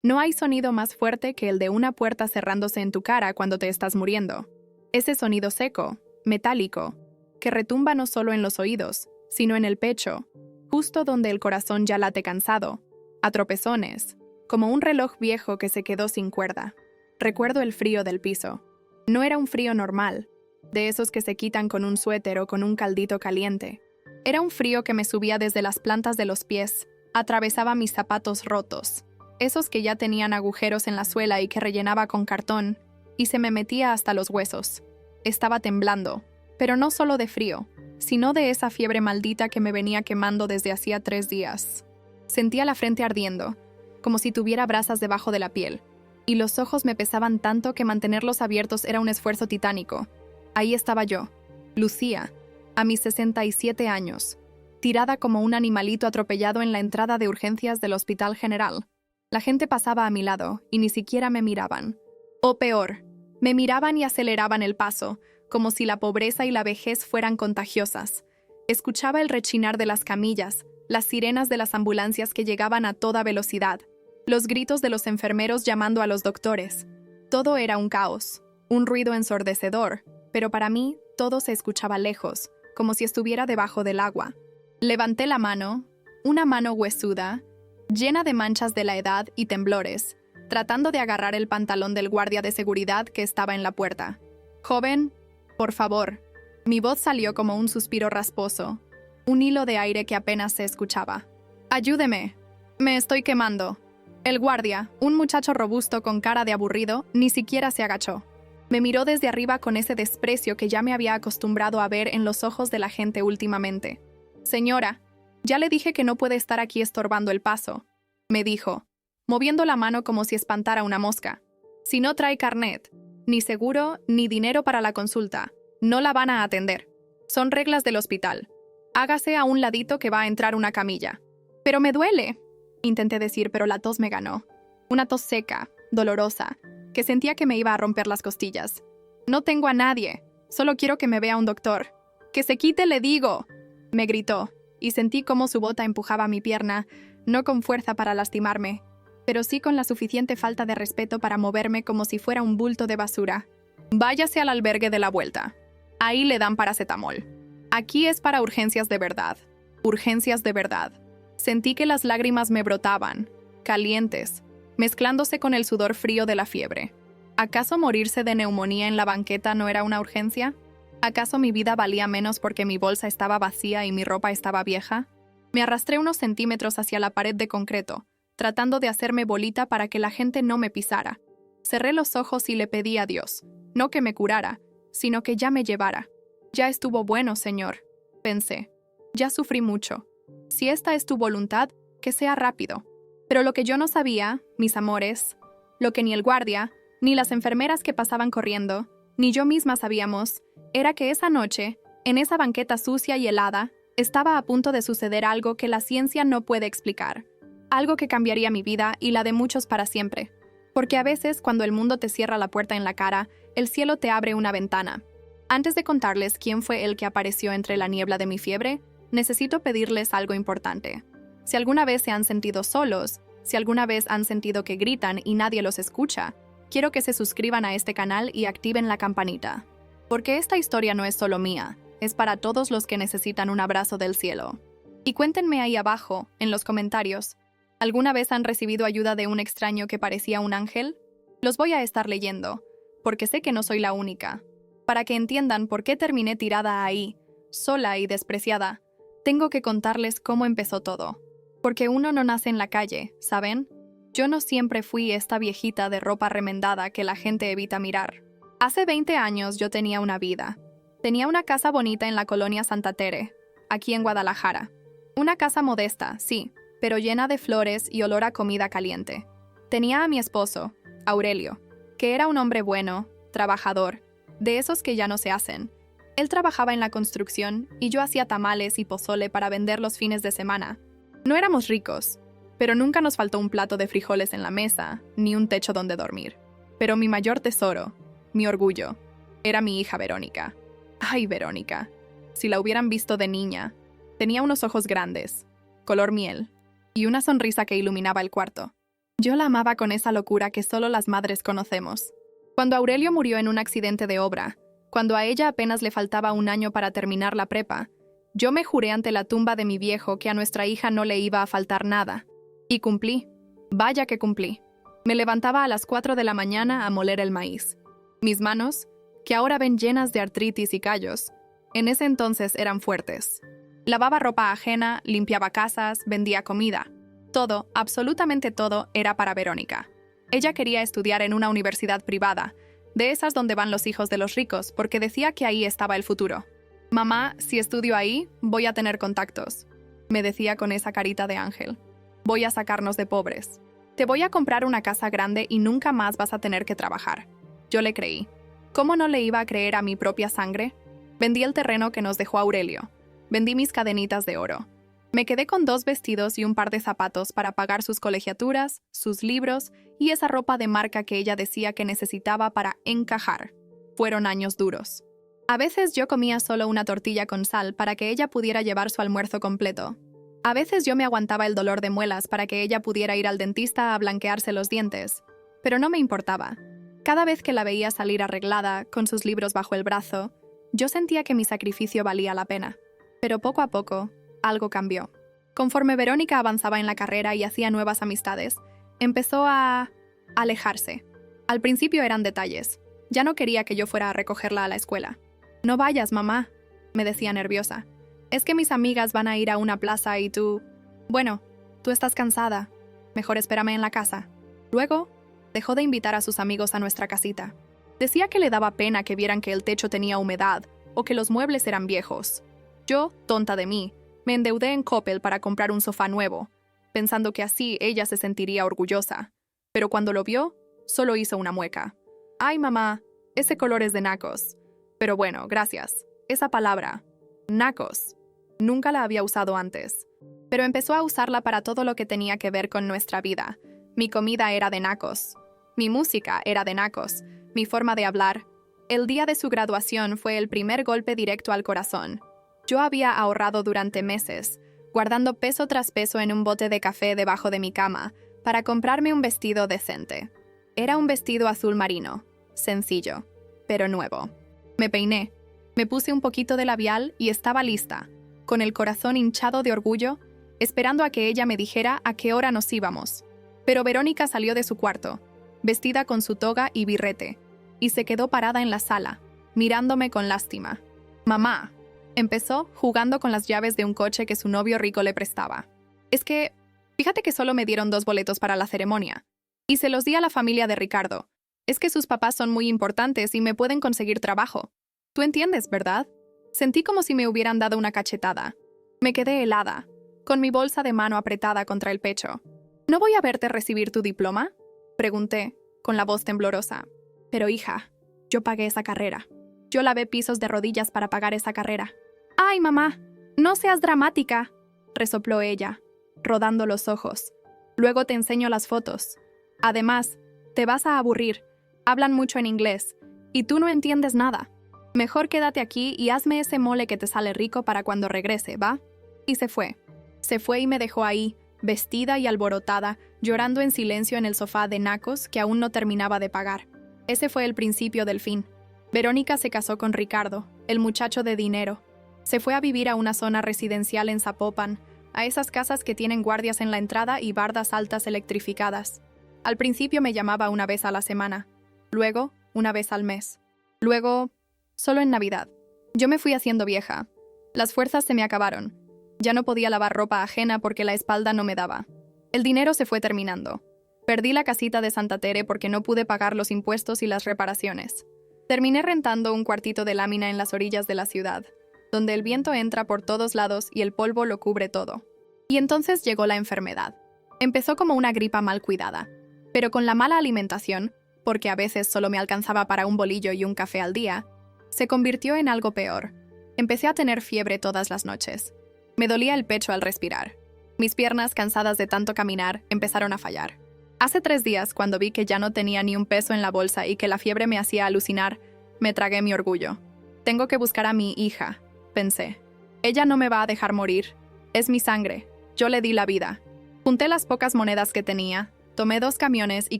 No hay sonido más fuerte que el de una puerta cerrándose en tu cara cuando te estás muriendo. Ese sonido seco, metálico, que retumba no solo en los oídos, sino en el pecho, justo donde el corazón ya late cansado, a tropezones, como un reloj viejo que se quedó sin cuerda. Recuerdo el frío del piso. No era un frío normal, de esos que se quitan con un suéter o con un caldito caliente. Era un frío que me subía desde las plantas de los pies, atravesaba mis zapatos rotos, esos que ya tenían agujeros en la suela y que rellenaba con cartón, y se me metía hasta los huesos. Estaba temblando, pero no solo de frío, sino de esa fiebre maldita que me venía quemando desde hacía 3 días. Sentía la frente ardiendo, como si tuviera brasas debajo de la piel, y los ojos me pesaban tanto que mantenerlos abiertos era un esfuerzo titánico. Ahí estaba yo, Lucía, a mis 67 años, tirada como un animalito atropellado en la entrada de urgencias del Hospital General. La gente pasaba a mi lado y ni siquiera me miraban. O peor, me miraban y aceleraban el paso, como si la pobreza y la vejez fueran contagiosas. Escuchaba el rechinar de las camillas, las sirenas de las ambulancias que llegaban a toda velocidad, los gritos de los enfermeros llamando a los doctores. Todo era un caos, un ruido ensordecedor, pero para mí todo se escuchaba lejos, como si estuviera debajo del agua. Levanté la mano, una mano huesuda, llena de manchas de la edad y temblores, tratando de agarrar el pantalón del guardia de seguridad que estaba en la puerta. «Joven, por favor». Mi voz salió como un suspiro rasposo, un hilo de aire que apenas se escuchaba. «Ayúdeme. Me estoy quemando». El guardia, un muchacho robusto con cara de aburrido, ni siquiera se agachó. Me miró desde arriba con ese desprecio que ya me había acostumbrado a ver en los ojos de la gente últimamente. «Señora, ya le dije que no puede estar aquí estorbando el paso», me dijo, moviendo la mano como si espantara una mosca. «Si no trae carnet, ni seguro, ni dinero para la consulta, no la van a atender. Son reglas del hospital. Hágase a un ladito que va a entrar una camilla». «Pero me duele», intenté decir, pero la tos me ganó. Una tos seca, dolorosa, que sentía que me iba a romper las costillas. «No tengo a nadie. Solo quiero que me vea un doctor». «Que se quite, le digo», me gritó, y sentí cómo su bota empujaba mi pierna, no con fuerza para lastimarme, pero sí con la suficiente falta de respeto para moverme como si fuera un bulto de basura. «Váyase al albergue de la vuelta. Ahí le dan paracetamol. Aquí es para urgencias de verdad. Urgencias de verdad». Sentí que las lágrimas me brotaban, calientes, mezclándose con el sudor frío de la fiebre. ¿Acaso morirse de neumonía en la banqueta no era una urgencia? ¿Acaso mi vida valía menos porque mi bolsa estaba vacía y mi ropa estaba vieja? Me arrastré unos centímetros hacia la pared de concreto, tratando de hacerme bolita para que la gente no me pisara. Cerré los ojos y le pedí a Dios, no que me curara, sino que ya me llevara. «Ya estuvo bueno, Señor», pensé. «Ya sufrí mucho. Si esta es tu voluntad, que sea rápido». Pero lo que yo no sabía, mis amores, lo que ni el guardia, ni las enfermeras que pasaban corriendo, ni yo misma sabíamos, era que esa noche, en esa banqueta sucia y helada, estaba a punto de suceder algo que la ciencia no puede explicar. Algo que cambiaría mi vida y la de muchos para siempre. Porque a veces, cuando el mundo te cierra la puerta en la cara, el cielo te abre una ventana. Antes de contarles quién fue el que apareció entre la niebla de mi fiebre, necesito pedirles algo importante. Si alguna vez se han sentido solos, si alguna vez han sentido que gritan y nadie los escucha, quiero que se suscriban a este canal y activen la campanita. Porque esta historia no es solo mía, es para todos los que necesitan un abrazo del cielo. Y cuéntenme ahí abajo, en los comentarios, ¿alguna vez han recibido ayuda de un extraño que parecía un ángel? Los voy a estar leyendo, porque sé que no soy la única. Para que entiendan por qué terminé tirada ahí, sola y despreciada, tengo que contarles cómo empezó todo. Porque uno no nace en la calle, ¿saben? Yo no siempre fui esta viejita de ropa remendada que la gente evita mirar. Hace 20 años yo tenía una vida. Tenía una casa bonita en la colonia Santa Tere, aquí en Guadalajara. Una casa modesta, sí, pero llena de flores y olor a comida caliente. Tenía a mi esposo, Aurelio, que era un hombre bueno, trabajador, de esos que ya no se hacen. Él trabajaba en la construcción y yo hacía tamales y pozole para vender los fines de semana. No éramos ricos, pero nunca nos faltó un plato de frijoles en la mesa, ni un techo donde dormir. Pero mi mayor tesoro, mi orgullo, era mi hija Verónica. Ay, Verónica, si la hubieran visto de niña, tenía unos ojos grandes, color miel, y una sonrisa que iluminaba el cuarto. Yo la amaba con esa locura que solo las madres conocemos. Cuando Aurelio murió en un accidente de obra, cuando a ella apenas le faltaba un año para terminar la prepa, yo me juré ante la tumba de mi viejo que a nuestra hija no le iba a faltar nada. Y cumplí. Vaya que cumplí. Me levantaba a las 4 de la mañana a moler el maíz. Mis manos, que ahora ven llenas de artritis y callos, en ese entonces eran fuertes. Lavaba ropa ajena, limpiaba casas, vendía comida. Todo, absolutamente todo, era para Verónica. Ella quería estudiar en una universidad privada, de esas donde van los hijos de los ricos, porque decía que ahí estaba el futuro. «Mamá, si estudio ahí, voy a tener contactos», me decía con esa carita de ángel. «Voy a sacarnos de pobres. Te voy a comprar una casa grande y nunca más vas a tener que trabajar». Yo le creí. ¿Cómo no le iba a creer a mi propia sangre? Vendí el terreno que nos dejó Aurelio. Vendí mis cadenitas de oro. Me quedé con 2 vestidos y un par de zapatos para pagar sus colegiaturas, sus libros y esa ropa de marca que ella decía que necesitaba para encajar. Fueron años duros. A veces yo comía solo una tortilla con sal para que ella pudiera llevar su almuerzo completo. A veces yo me aguantaba el dolor de muelas para que ella pudiera ir al dentista a blanquearse los dientes. Pero no me importaba. Cada vez que la veía salir arreglada, con sus libros bajo el brazo, yo sentía que mi sacrificio valía la pena. Pero poco a poco, algo cambió. Conforme Verónica avanzaba en la carrera y hacía nuevas amistades, empezó a alejarse. Al principio eran detalles. Ya no quería que yo fuera a recogerla a la escuela. «No vayas, mamá», me decía nerviosa. «Es que mis amigas van a ir a una plaza y tú... Bueno, tú estás cansada. Mejor espérame en la casa». Luego, dejó de invitar a sus amigos a nuestra casita. Decía que le daba pena que vieran que el techo tenía humedad o que los muebles eran viejos. Yo, tonta de mí, me endeudé en Coppel para comprar un sofá nuevo, pensando que así ella se sentiría orgullosa. Pero cuando lo vio, solo hizo una mueca. «Ay, mamá, ese color es de nacos». Pero bueno, gracias. Esa palabra, nacos, nunca la había usado antes. Pero empezó a usarla para todo lo que tenía que ver con nuestra vida. Mi comida era de nacos. Mi música era de nacos. Mi forma de hablar. El día de su graduación fue el primer golpe directo al corazón. Yo había ahorrado durante meses, guardando peso tras peso en un bote de café debajo de mi cama, para comprarme un vestido decente. Era un vestido azul marino, sencillo, pero nuevo. Me peiné, me puse un poquito de labial y estaba lista, con el corazón hinchado de orgullo, esperando a que ella me dijera a qué hora nos íbamos. Pero Verónica salió de su cuarto, vestida con su toga y birrete, y se quedó parada en la sala, mirándome con lástima. «Mamá», empezó jugando con las llaves de un coche que su novio rico le prestaba. «Es que, fíjate que solo me dieron 2 boletos para la ceremonia, y se los di a la familia de Ricardo. Es que sus papás son muy importantes y me pueden conseguir trabajo. Tú entiendes, ¿verdad?» Sentí como si me hubieran dado una cachetada. Me quedé helada, con mi bolsa de mano apretada contra el pecho. «¿No voy a verte recibir tu diploma?», pregunté, con la voz temblorosa. «Pero hija, yo pagué esa carrera. Yo lavé pisos de rodillas para pagar esa carrera». «Ay, mamá, no seas dramática», resopló ella, rodando los ojos. «Luego te enseño las fotos. Además, te vas a aburrir. Hablan mucho en inglés, y tú no entiendes nada. Mejor quédate aquí y hazme ese mole que te sale rico para cuando regrese, ¿va?» Y se fue. Se fue y me dejó ahí, vestida y alborotada, llorando en silencio en el sofá de nacos que aún no terminaba de pagar. Ese fue el principio del fin. Verónica se casó con Ricardo, el muchacho de dinero. Se fue a vivir a una zona residencial en Zapopan, a esas casas que tienen guardias en la entrada y bardas altas electrificadas. Al principio me llamaba una vez a la semana. Luego, una vez al mes. Luego, solo en Navidad. Yo me fui haciendo vieja. Las fuerzas se me acabaron. Ya no podía lavar ropa ajena porque la espalda no me daba. El dinero se fue terminando. Perdí la casita de Santa Tere porque no pude pagar los impuestos y las reparaciones. Terminé rentando un cuartito de lámina en las orillas de la ciudad, donde el viento entra por todos lados y el polvo lo cubre todo. Y entonces llegó la enfermedad. Empezó como una gripa mal cuidada, pero con la mala alimentación, porque a veces solo me alcanzaba para un bolillo y un café al día, se convirtió en algo peor. Empecé a tener fiebre todas las noches. Me dolía el pecho al respirar. Mis piernas, cansadas de tanto caminar, empezaron a fallar. Hace 3 días, cuando vi que ya no tenía ni un peso en la bolsa y que la fiebre me hacía alucinar, me tragué mi orgullo. Tengo que buscar a mi hija, pensé. Ella no me va a dejar morir. Es mi sangre. Yo le di la vida. Junté las pocas monedas que tenía, Tomé 2 camiones y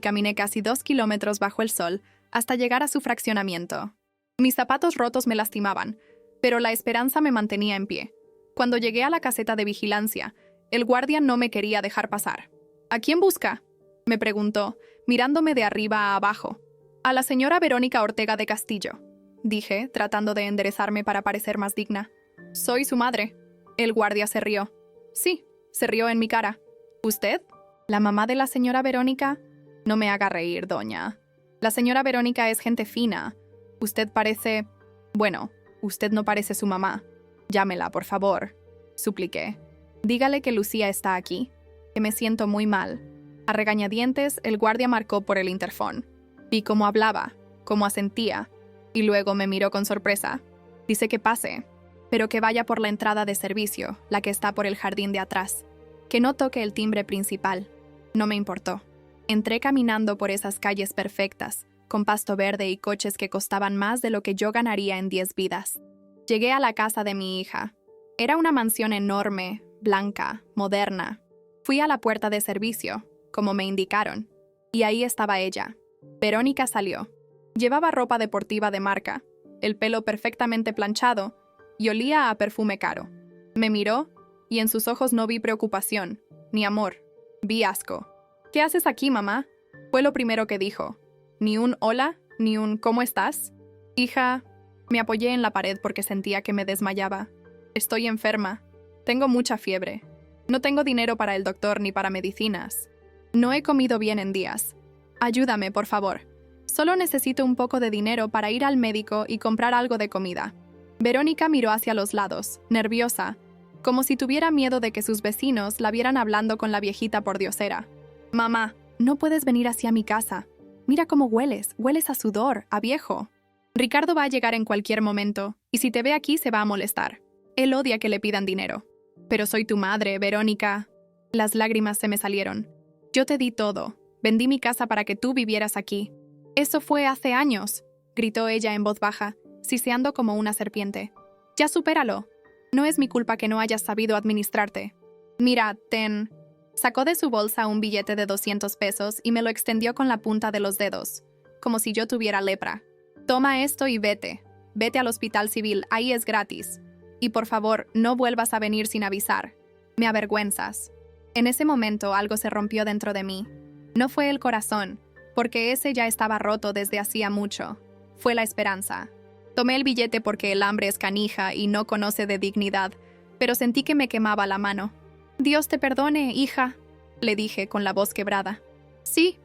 caminé casi 2 kilómetros bajo el sol hasta llegar a su fraccionamiento. Mis zapatos rotos me lastimaban, pero la esperanza me mantenía en pie. Cuando llegué a la caseta de vigilancia, el guardia no me quería dejar pasar. ¿A quién busca?, me preguntó, mirándome de arriba a abajo. A la señora Verónica Ortega de Castillo, dije, tratando de enderezarme para parecer más digna. Soy su madre. El guardia se rió. Sí, se rió en mi cara. ¿Usted? ¿La mamá de la señora Verónica? No me haga reír, doña. La señora Verónica es gente fina. Usted parece... Bueno, usted no parece su mamá. Llámela, por favor, supliqué. Dígale que Lucía está aquí, que me siento muy mal. A regañadientes, el guardia marcó por el interfón. Vi cómo hablaba, cómo asentía, y luego me miró con sorpresa. Dice que pase, pero que vaya por la entrada de servicio, la que está por el jardín de atrás. Que no toque el timbre principal. No me importó. Entré caminando por esas calles perfectas, con pasto verde y coches que costaban más de lo que yo ganaría en 10 vidas. Llegué a la casa de mi hija. Era una mansión enorme, blanca, moderna. Fui a la puerta de servicio, como me indicaron, y ahí estaba ella. Verónica salió. Llevaba ropa deportiva de marca, el pelo perfectamente planchado, y olía a perfume caro. Me miró, y en sus ojos no vi preocupación, ni amor. Vi asco. ¿Qué haces aquí, mamá?, fue lo primero que dijo. Ni un hola, ni un ¿cómo estás? Hija, me apoyé en la pared porque sentía que me desmayaba. Estoy enferma. Tengo mucha fiebre. No tengo dinero para el doctor ni para medicinas. No he comido bien en días. Ayúdame, por favor. Solo necesito un poco de dinero para ir al médico y comprar algo de comida. Verónica miró hacia los lados, nerviosa, como si tuviera miedo de que sus vecinos la vieran hablando con la viejita pordiosera. Mamá, no puedes venir hacia mi casa. Mira cómo hueles a sudor, a viejo. Ricardo va a llegar en cualquier momento, y si te ve aquí se va a molestar. Él odia que le pidan dinero. Pero soy tu madre, Verónica. Las lágrimas se me salieron. Yo te di todo. Vendí mi casa para que tú vivieras aquí. Eso fue hace años, gritó ella en voz baja, siseando como una serpiente. Ya supéralo. No es mi culpa que no hayas sabido administrarte. Mira, ten. Sacó de su bolsa un billete de 200 pesos y me lo extendió con la punta de los dedos, como si yo tuviera lepra. Toma esto y vete. Vete al hospital civil, ahí es gratis. Y por favor, no vuelvas a venir sin avisar. Me avergüenzas. En ese momento algo se rompió dentro de mí. No fue el corazón, porque ese ya estaba roto desde hacía mucho. Fue la esperanza. Tomé el billete porque el hambre es canija y no conoce de dignidad, pero sentí que me quemaba la mano. Dios te perdone, hija, le dije con la voz quebrada. Sí,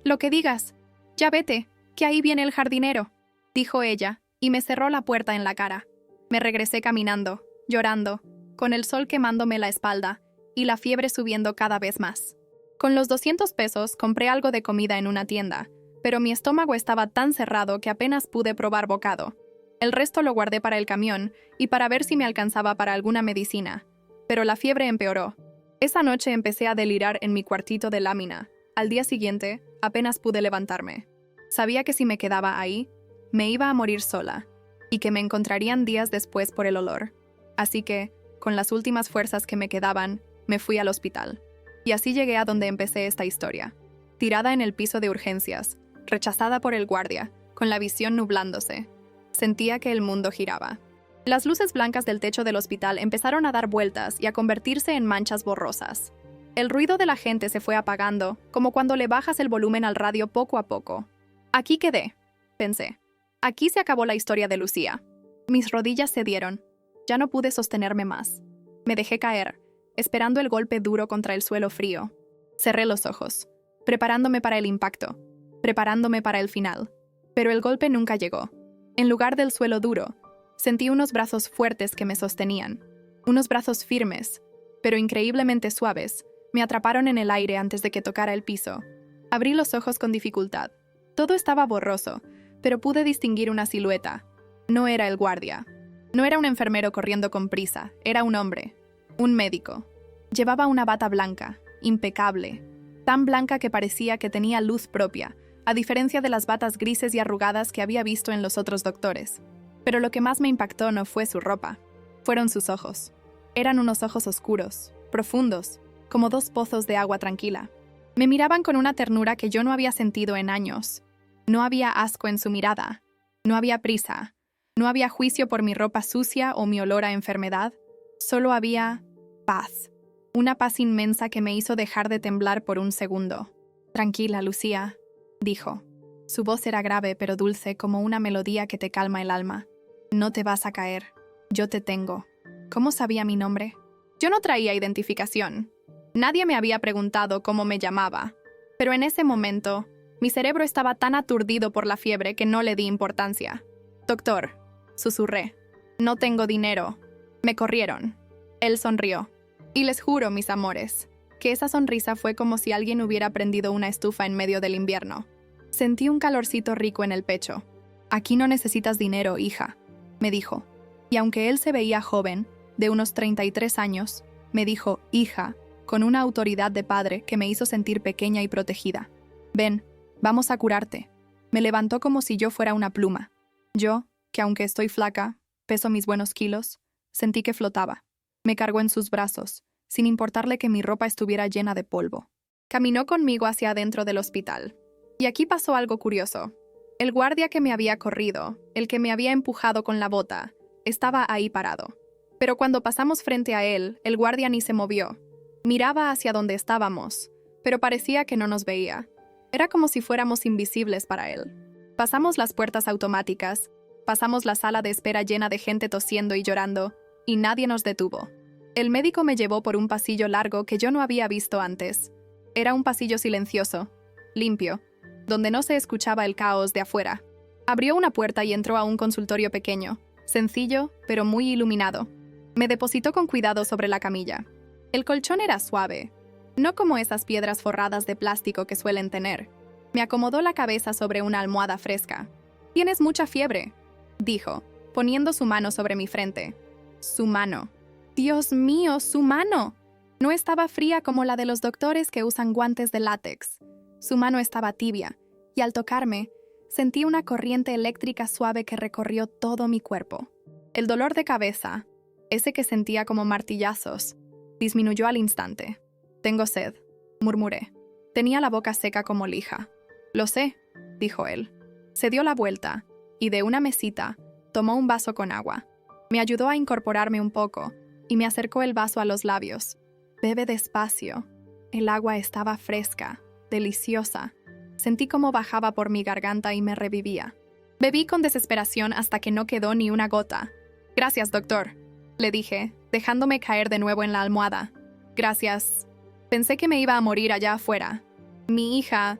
lo que digas. Ya vete, que ahí viene el jardinero, dijo ella, y me cerró la puerta en la cara. Me regresé caminando, llorando, con el sol quemándome la espalda y la fiebre subiendo cada vez más. Con los 200 pesos compré algo de comida en una tienda, pero mi estómago estaba tan cerrado que apenas pude probar bocado. El resto lo guardé para el camión y para ver si me alcanzaba para alguna medicina. Pero la fiebre empeoró. Esa noche empecé a delirar en mi cuartito de lámina. Al día siguiente, apenas pude levantarme. Sabía que si me quedaba ahí, me iba a morir sola, y que me encontrarían días después por el olor. Así que, con las últimas fuerzas que me quedaban, me fui al hospital. Y así llegué a donde empecé esta historia. Tirada en el piso de urgencias, rechazada por el guardia, con la visión nublándose. Sentía que el mundo giraba. Las luces blancas del techo del hospital empezaron a dar vueltas y a convertirse en manchas borrosas. El ruido de la gente se fue apagando, como cuando le bajas el volumen al radio poco a poco. Aquí quedé, pensé. Aquí se acabó la historia de Lucía. Mis rodillas cedieron. Ya no pude sostenerme más. Me dejé caer, esperando el golpe duro contra el suelo frío. Cerré los ojos, preparándome para el impacto, preparándome para el final. Pero el golpe nunca llegó. En lugar del suelo duro, sentí unos brazos fuertes que me sostenían. Unos brazos firmes, pero increíblemente suaves, me atraparon en el aire antes de que tocara el piso. Abrí los ojos con dificultad. Todo estaba borroso, pero pude distinguir una silueta. No era el guardia. No era un enfermero corriendo con prisa, era un hombre. Un médico. Llevaba una bata blanca, impecable, tan blanca que parecía que tenía luz propia, a diferencia de las batas grises y arrugadas que había visto en los otros doctores. Pero lo que más me impactó no fue su ropa, fueron sus ojos. Eran unos ojos oscuros, profundos, como 2 pozos de agua tranquila. Me miraban con una ternura que yo no había sentido en años. No había asco en su mirada. No había prisa. No había juicio por mi ropa sucia o mi olor a enfermedad. Solo había paz. Una paz inmensa que me hizo dejar de temblar por un segundo. «Tranquila, Lucía», dijo. Su voz era grave pero dulce como una melodía que te calma el alma. «No te vas a caer. Yo te tengo». ¿Cómo sabía mi nombre? Yo no traía identificación. Nadie me había preguntado cómo me llamaba. Pero en ese momento, mi cerebro estaba tan aturdido por la fiebre que no le di importancia. «Doctor», susurré, «no tengo dinero». Me corrieron. Él sonrió. Y les juro, mis amores, que esa sonrisa fue como si alguien hubiera prendido una estufa en medio del invierno. Sentí un calorcito rico en el pecho. «Aquí no necesitas dinero, hija», me dijo. Y aunque él se veía joven, de unos 33 años, me dijo «hija», con una autoridad de padre que me hizo sentir pequeña y protegida. «Ven, vamos a curarte». Me levantó como si yo fuera una pluma. Yo, que aunque estoy flaca, peso mis buenos kilos, sentí que flotaba. Me cargó en sus brazos, sin importarle que mi ropa estuviera llena de polvo. Caminó conmigo hacia adentro del hospital. Y aquí pasó algo curioso. El guardia que me había corrido, el que me había empujado con la bota, estaba ahí parado. Pero cuando pasamos frente a él, el guardia ni se movió. Miraba hacia donde estábamos, pero parecía que no nos veía. Era como si fuéramos invisibles para él. Pasamos las puertas automáticas, pasamos la sala de espera llena de gente tosiendo y llorando, y nadie nos detuvo. El médico me llevó por un pasillo largo que yo no había visto antes. Era un pasillo silencioso, limpio, donde no se escuchaba el caos de afuera. Abrió una puerta y entró a un consultorio pequeño, sencillo, pero muy iluminado. Me depositó con cuidado sobre la camilla. El colchón era suave, no como esas piedras forradas de plástico que suelen tener. Me acomodó la cabeza sobre una almohada fresca. «Tienes mucha fiebre», dijo, poniendo su mano sobre mi frente. Su mano. ¡Dios mío, su mano! No estaba fría como la de los doctores que usan guantes de látex. Su mano estaba tibia, y al tocarme, sentí una corriente eléctrica suave que recorrió todo mi cuerpo. El dolor de cabeza, ese que sentía como martillazos, disminuyó al instante. «Tengo sed», murmuré. Tenía la boca seca como lija. «Lo sé», dijo él. Se dio la vuelta, y de una mesita, tomó un vaso con agua. Me ayudó a incorporarme un poco, y me acercó el vaso a los labios. «Bebe despacio». El agua estaba fresca, deliciosa. Sentí cómo bajaba por mi garganta y me revivía. Bebí con desesperación hasta que no quedó ni una gota. «Gracias, doctor», le dije, dejándome caer de nuevo en la almohada. «Gracias». Pensé que me iba a morir allá afuera. Mi hija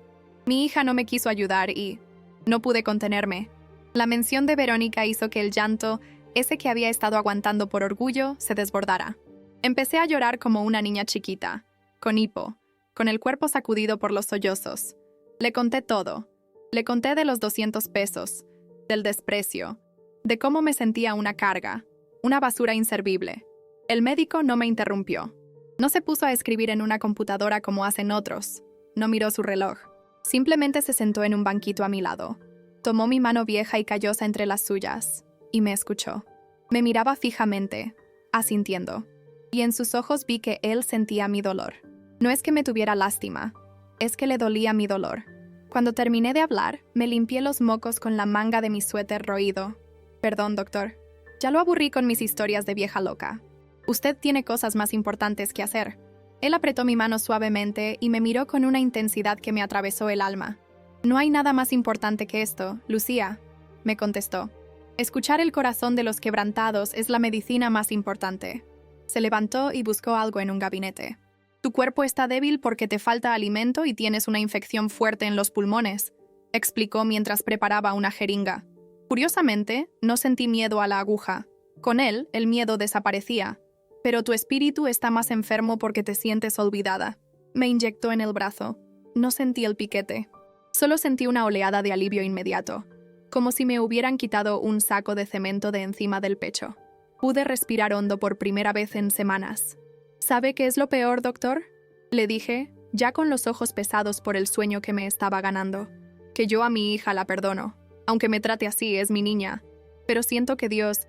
no me quiso ayudar y no pude contenerme. La mención de Verónica hizo que el llanto, ese que había estado aguantando por orgullo, se desbordara. Empecé a llorar como una niña chiquita, con hipo, con el cuerpo sacudido por los sollozos. Le conté todo. Le conté de los 200 pesos, del desprecio, de cómo me sentía una carga, una basura inservible. El médico no me interrumpió. No se puso a escribir en una computadora como hacen otros. No miró su reloj. Simplemente se sentó en un banquito a mi lado. Tomó mi mano vieja y callosa entre las suyas, y me escuchó. Me miraba fijamente, asintiendo, y en sus ojos vi que él sentía mi dolor. No es que me tuviera lástima, es que le dolía mi dolor. Cuando terminé de hablar, me limpié los mocos con la manga de mi suéter roído. «Perdón, doctor. Ya lo aburrí con mis historias de vieja loca. Usted tiene cosas más importantes que hacer». Él apretó mi mano suavemente y me miró con una intensidad que me atravesó el alma. «No hay nada más importante que esto, Lucía», me contestó. «Escuchar el corazón de los quebrantados es la medicina más importante». Se levantó y buscó algo en un gabinete. «Tu cuerpo está débil porque te falta alimento y tienes una infección fuerte en los pulmones», explicó mientras preparaba una jeringa. Curiosamente, no sentí miedo a la aguja. Con él, el miedo desaparecía. «Pero tu espíritu está más enfermo porque te sientes olvidada». Me inyectó en el brazo. No sentí el piquete. Solo sentí una oleada de alivio inmediato, como si me hubieran quitado un saco de cemento de encima del pecho. Pude respirar hondo por primera vez en semanas. «¿Sabe qué es lo peor, doctor?», le dije, ya con los ojos pesados por el sueño que me estaba ganando. «Que yo a mi hija la perdono. Aunque me trate así, es mi niña. Pero siento que Dios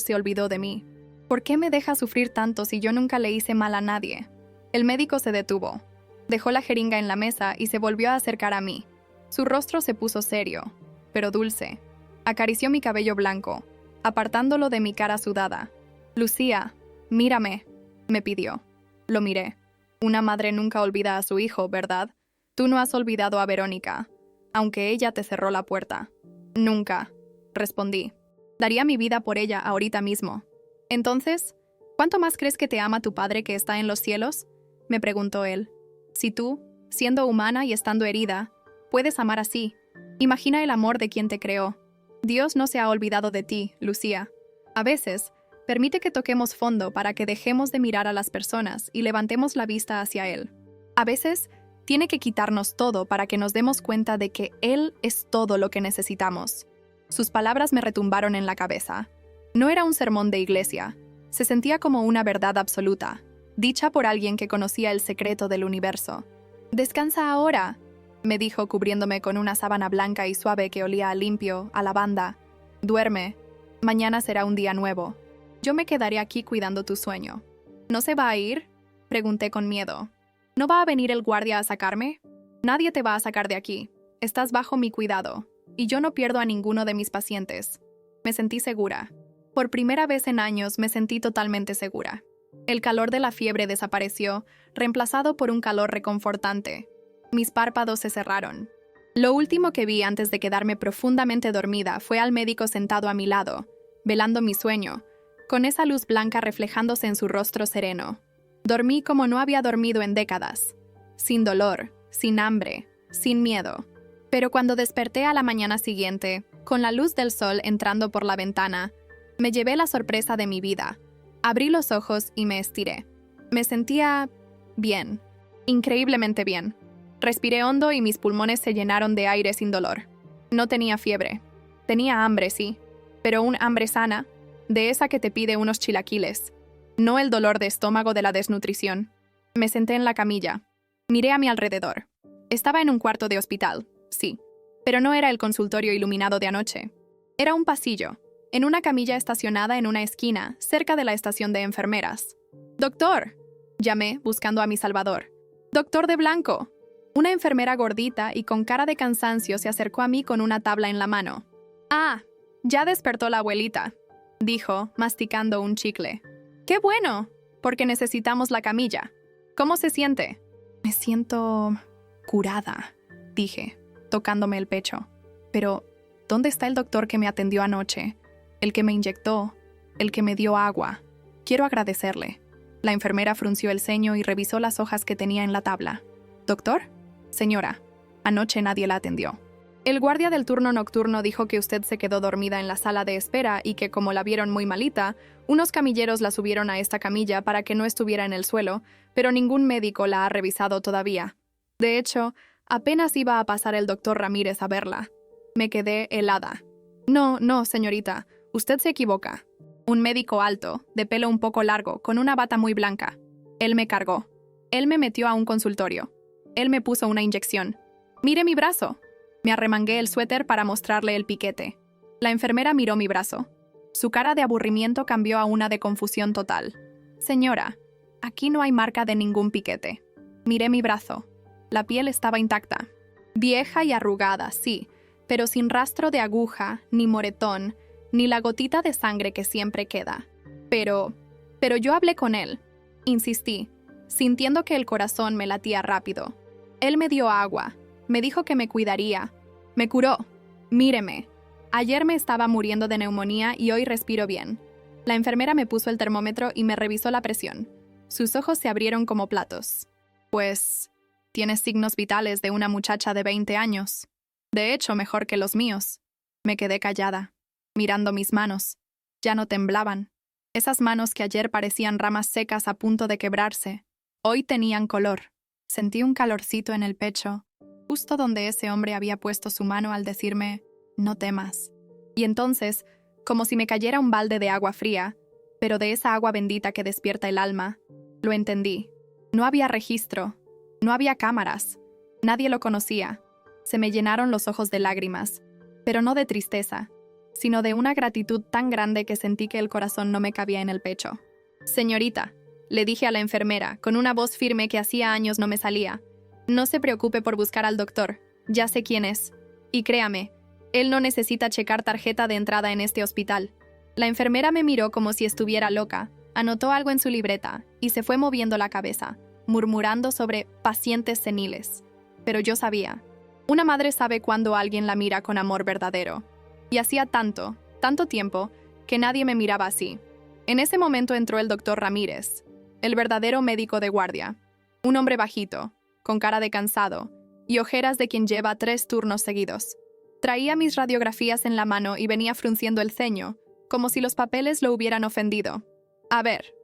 se olvidó de mí. ¿Por qué me deja sufrir tanto si yo nunca le hice mal a nadie?». El médico se detuvo. Dejó la jeringa en la mesa y se volvió a acercar a mí. Su rostro se puso serio, pero dulce. Acarició mi cabello blanco, apartándolo de mi cara sudada. «Lucía, mírame», me pidió. Lo miré. Una madre nunca olvida a su hijo, ¿verdad? Tú no has olvidado a Verónica, aunque ella te cerró la puerta. Nunca, respondí. Daría mi vida por ella ahorita mismo. Entonces, ¿cuánto más crees que te ama tu padre que está en los cielos?, me preguntó él. Si tú, siendo humana y estando herida, puedes amar así, imagina el amor de quien te creó. Dios no se ha olvidado de ti, Lucía. A veces, permite que toquemos fondo para que dejemos de mirar a las personas y levantemos la vista hacia Él. A veces, tiene que quitarnos todo para que nos demos cuenta de que Él es todo lo que necesitamos. Sus palabras me retumbaron en la cabeza. No era un sermón de iglesia. Se sentía como una verdad absoluta, dicha por alguien que conocía el secreto del universo. «Descansa ahora», me dijo cubriéndome con una sábana blanca y suave que olía a limpio, a lavanda. «Duerme. Mañana será un día nuevo. Yo me quedaré aquí cuidando tu sueño». «¿No se va a ir?», pregunté con miedo. «¿No va a venir el guardia a sacarme?». «Nadie te va a sacar de aquí. Estás bajo mi cuidado, y yo no pierdo a ninguno de mis pacientes». Me sentí segura. Por primera vez en años me sentí totalmente segura. El calor de la fiebre desapareció, reemplazado por un calor reconfortante. Mis párpados se cerraron. Lo último que vi antes de quedarme profundamente dormida fue al médico sentado a mi lado, velando mi sueño, con esa luz blanca reflejándose en su rostro sereno. Dormí como no había dormido en décadas, sin dolor, sin hambre, sin miedo. Pero cuando desperté a la mañana siguiente, con la luz del sol entrando por la ventana, me llevé la sorpresa de mi vida. Abrí los ojos y me estiré. Me sentía bien, increíblemente bien. Respiré hondo y mis pulmones se llenaron de aire sin dolor. No tenía fiebre. Tenía hambre, sí, pero un hambre sana, de esa que te pide unos chilaquiles. No el dolor de estómago de la desnutrición. Me senté en la camilla. Miré a mi alrededor. Estaba en un cuarto de hospital, sí, pero no era el consultorio iluminado de anoche. Era un pasillo, en una camilla estacionada en una esquina, cerca de la estación de enfermeras. «¡Doctor!», llamé, buscando a mi salvador. «¡Doctor de blanco!». Una enfermera gordita y con cara de cansancio se acercó a mí con una tabla en la mano. «Ah, ya despertó la abuelita», dijo, masticando un chicle. «¡Qué bueno!, porque necesitamos la camilla. ¿Cómo se siente?». «Me siento curada», dije, tocándome el pecho. «Pero, ¿dónde está el doctor que me atendió anoche? El que me inyectó, el que me dio agua. Quiero agradecerle». La enfermera frunció el ceño y revisó las hojas que tenía en la tabla. «¿Doctor?». «Señora, anoche nadie la atendió. El guardia del turno nocturno dijo que usted se quedó dormida en la sala de espera y que, como la vieron muy malita, unos camilleros la subieron a esta camilla para que no estuviera en el suelo, pero ningún médico la ha revisado todavía. De hecho, apenas iba a pasar el doctor Ramírez a verla». Me quedé helada. «No, señorita, usted se equivoca. Un médico alto, de pelo un poco largo, con una bata muy blanca. Él me cargó. Él me metió a un consultorio. Él me puso una inyección. Mire mi brazo». Me arremangué el suéter para mostrarle el piquete. La enfermera miró mi brazo. Su cara de aburrimiento cambió a una de confusión total. «Señora, aquí no hay marca de ningún piquete». Miré mi brazo. La piel estaba intacta. Vieja y arrugada, sí, pero sin rastro de aguja, ni moretón, ni la gotita de sangre que siempre queda. Pero yo hablé con él. Insistí, sintiendo que el corazón me latía rápido. Él me dio agua. Me dijo que me cuidaría. Me curó. Míreme. Ayer me estaba muriendo de neumonía y hoy respiro bien. La enfermera me puso el termómetro y me revisó la presión. Sus ojos se abrieron como platos. «Pues, tienes signos vitales de una muchacha de 20 años. De hecho, mejor que los míos». Me quedé callada, mirando mis manos. Ya no temblaban. Esas manos que ayer parecían ramas secas a punto de quebrarse, hoy tenían color. Sentí un calorcito en el pecho, justo donde ese hombre había puesto su mano al decirme, «No temas». Y entonces, como si me cayera un balde de agua fría, pero de esa agua bendita que despierta el alma, lo entendí. No había registro, no había cámaras, nadie lo conocía. Se me llenaron los ojos de lágrimas, pero no de tristeza, sino de una gratitud tan grande que sentí que el corazón no me cabía en el pecho. «Señorita», le dije a la enfermera, con una voz firme que hacía años no me salía, No se preocupe por buscar al doctor, ya sé quién es. Y créame, él no necesita checar tarjeta de entrada en este hospital. La enfermera me miró como si estuviera loca, anotó algo en su libreta y se fue moviendo la cabeza, murmurando sobre pacientes seniles. Pero yo sabía. Una madre sabe cuando alguien la mira con amor verdadero. Y hacía tanto tiempo, que nadie me miraba así. En ese momento entró el doctor Ramírez, el verdadero médico de guardia. Un hombre bajito, con cara de cansado, y ojeras de quien lleva 3 turnos seguidos. Traía mis radiografías en la mano y venía frunciendo el ceño, como si los papeles lo hubieran ofendido. A ver.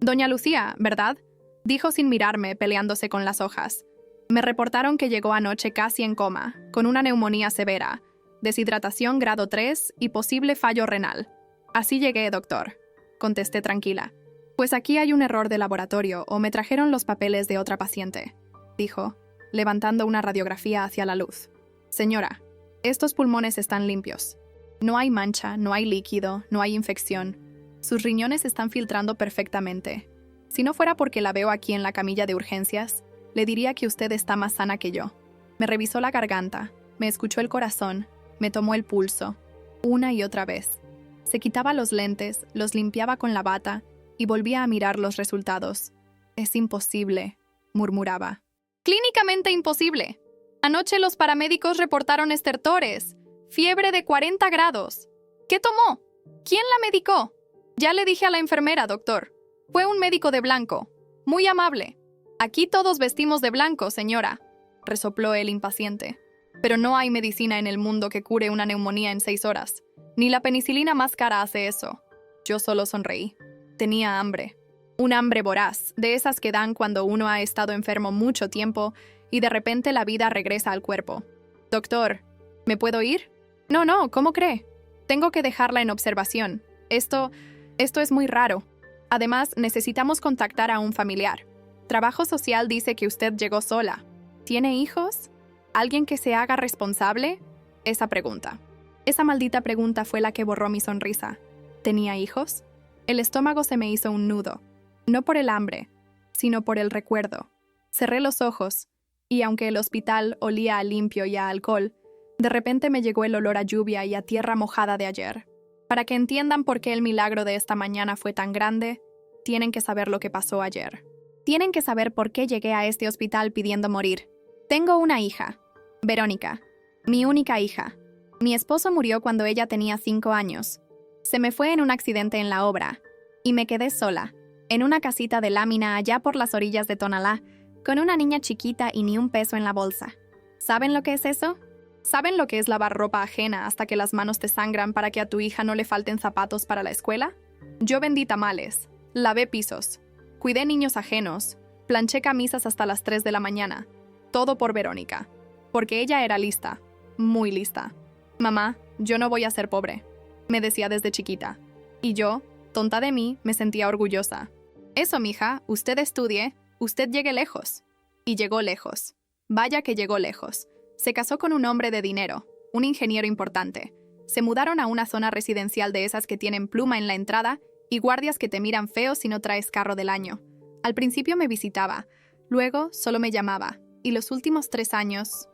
Doña Lucía, ¿verdad? Dijo sin mirarme, peleándose con las hojas. Me reportaron que llegó anoche casi en coma, con una neumonía severa, deshidratación grado 3 y posible fallo renal. Así llegué, doctor, contesté tranquila. Pues aquí hay un error de laboratorio o me trajeron los papeles de otra paciente, dijo, levantando una radiografía hacia la luz. Señora, estos pulmones están limpios. No hay mancha, no hay líquido, no hay infección. Sus riñones están filtrando perfectamente. Si no fuera porque la veo aquí en la camilla de urgencias, le diría que usted está más sana que yo. Me revisó la garganta, me escuchó el corazón, me tomó el pulso, una y otra vez. Se quitaba los lentes, los limpiaba con la bata y volvía a mirar los resultados. Es imposible, murmuraba. ¡Clínicamente imposible! Anoche los paramédicos reportaron estertores, fiebre de 40 grados. ¿Qué tomó? ¿Quién la medicó? Ya le dije a la enfermera, doctor. Fue un médico de blanco, muy amable. Aquí todos vestimos de blanco, señora, resopló él impaciente. Pero no hay medicina en el mundo que cure una neumonía en 6 horas. Ni la penicilina más cara hace eso. Yo solo sonreí. Tenía hambre. Un hambre voraz, de esas que dan cuando uno ha estado enfermo mucho tiempo y de repente la vida regresa al cuerpo. Doctor, ¿me puedo ir? No, ¿cómo cree? Tengo que dejarla en observación. Esto es muy raro. Además, necesitamos contactar a un familiar. Trabajo social dice que usted llegó sola. ¿Tiene hijos? ¿Alguien que se haga responsable? Esa pregunta. Esa maldita pregunta fue la que borró mi sonrisa. ¿Tenía hijos? El estómago se me hizo un nudo. No por el hambre, sino por el recuerdo. Cerré los ojos, y aunque el hospital olía a limpio y a alcohol, de repente me llegó el olor a lluvia y a tierra mojada de ayer. Para que entiendan por qué el milagro de esta mañana fue tan grande, tienen que saber lo que pasó ayer. Tienen que saber por qué llegué a este hospital pidiendo morir. Tengo una hija, Verónica, mi única hija. Mi esposo murió cuando ella tenía 5 años. Se me fue en un accidente en la obra, y me quedé sola, en una casita de lámina allá por las orillas de Tonalá, con una niña chiquita y ni un peso en la bolsa. ¿Saben lo que es eso? ¿Saben lo que es lavar ropa ajena hasta que las manos te sangran para que a tu hija no le falten zapatos para la escuela? Yo vendí tamales, lavé pisos, cuidé niños ajenos, planché camisas hasta las 3 de la mañana. Todo por Verónica, porque ella era lista, muy lista. Mamá, yo no voy a ser pobre, me decía desde chiquita. Y yo, tonta de mí, me sentía orgullosa. Eso, mija, usted estudie, usted llegue lejos. Y llegó lejos. Vaya que llegó lejos. Se casó con un hombre de dinero, un ingeniero importante. Se mudaron a una zona residencial de esas que tienen pluma en la entrada y guardias que te miran feo si no traes carro del año. Al principio me visitaba, luego solo me llamaba. Y los últimos 3 años,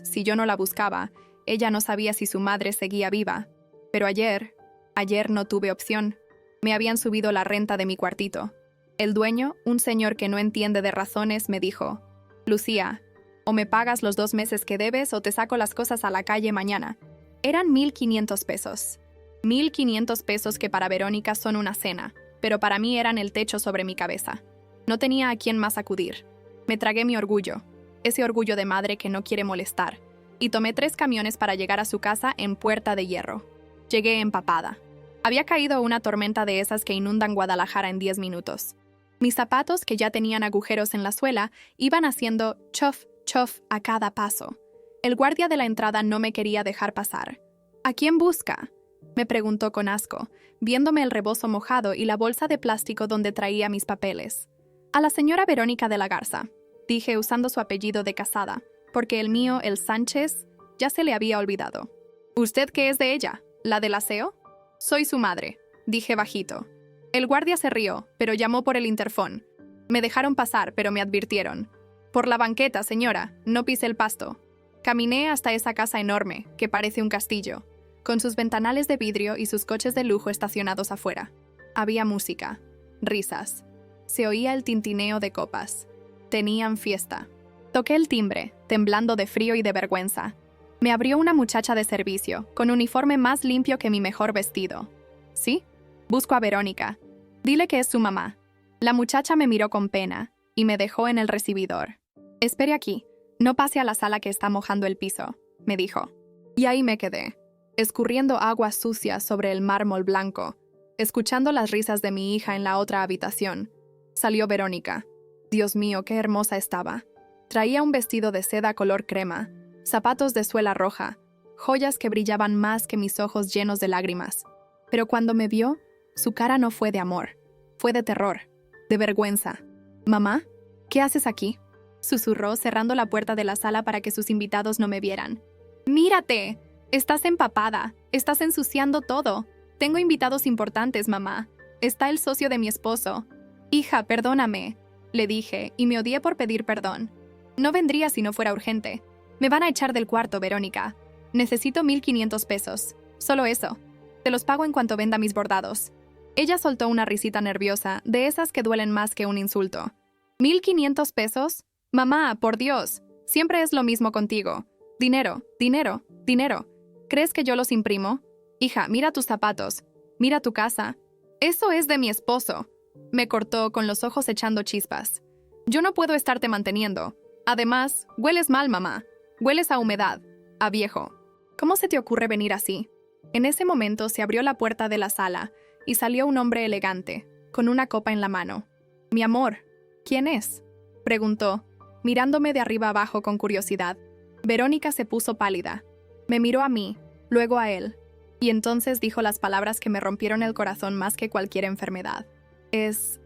si yo no la buscaba, ella no sabía si su madre seguía viva. Pero ayer no tuve opción. Me habían subido la renta de mi cuartito. El dueño, un señor que no entiende de razones, me dijo: Lucía, o me pagas los 2 meses que debes o te saco las cosas a la calle mañana. Eran 1,500 pesos. 1,500 pesos que para Verónica son una cena, pero para mí eran el techo sobre mi cabeza. No tenía a quién más acudir. Me tragué mi orgullo, ese orgullo de madre que no quiere molestar, y tomé 3 camiones para llegar a su casa en Puerta de Hierro. Llegué empapada. Había caído una tormenta de esas que inundan Guadalajara en 10 minutos. Mis zapatos, que ya tenían agujeros en la suela, iban haciendo chof, chof a cada paso. El guardia de la entrada no me quería dejar pasar. ¿A quién busca?, me preguntó con asco, viéndome el rebozo mojado y la bolsa de plástico donde traía mis papeles. A la señora Verónica de la Garza, dije usando su apellido de casada, porque el mío, el Sánchez, ya se le había olvidado. ¿Usted qué es de ella? ¿La del aseo? Soy su madre, dije bajito. El guardia se rió, pero llamó por el interfón. Me dejaron pasar, pero me advirtieron. Por la banqueta, señora, no pise el pasto. Caminé hasta esa casa enorme, que parece un castillo, con sus ventanales de vidrio y sus coches de lujo estacionados afuera. Había música, risas. Se oía el tintineo de copas. Tenían fiesta. Toqué el timbre, temblando de frío y de vergüenza. Me abrió una muchacha de servicio, con uniforme más limpio que mi mejor vestido. ¿Sí? Busco a Verónica. Dile que es su mamá. La muchacha me miró con pena y me dejó en el recibidor. Espere aquí, no pase a la sala que está mojando el piso, me dijo. Y ahí me quedé, escurriendo agua sucia sobre el mármol blanco, escuchando las risas de mi hija en la otra habitación. Salió Verónica. Dios mío, qué hermosa estaba. Traía un vestido de seda color crema, zapatos de suela roja, joyas que brillaban más que mis ojos llenos de lágrimas. Pero cuando me vio, su cara no fue de amor, fue de terror, de vergüenza. «¿Mamá? ¿Qué haces aquí?», susurró cerrando la puerta de la sala para que sus invitados no me vieran. «¡Mírate! Estás empapada, estás ensuciando todo. Tengo invitados importantes, mamá. Está el socio de mi esposo». «Hija, perdóname», le dije, y me odié por pedir perdón. «No vendría si no fuera urgente. Me van a echar del cuarto, Verónica. Necesito 1,500 pesos. Solo eso. Te los pago en cuanto venda mis bordados». Ella soltó una risita nerviosa, de esas que duelen más que un insulto. ¿1,500 pesos? Mamá, por Dios. Siempre es lo mismo contigo. Dinero, dinero, dinero. ¿Crees que yo los imprimo? Hija, mira tus zapatos. Mira tu casa. Eso es de mi esposo. Me cortó con los ojos echando chispas. Yo no puedo estarte manteniendo. Además, hueles mal, mamá. Hueles a humedad, a viejo. ¿Cómo se te ocurre venir así? En ese momento se abrió la puerta de la sala y salió un hombre elegante, con una copa en la mano. «Mi amor, ¿quién es?», preguntó, mirándome de arriba abajo con curiosidad. Verónica se puso pálida. Me miró a mí, luego a él, y entonces dijo las palabras que me rompieron el corazón más que cualquier enfermedad. Es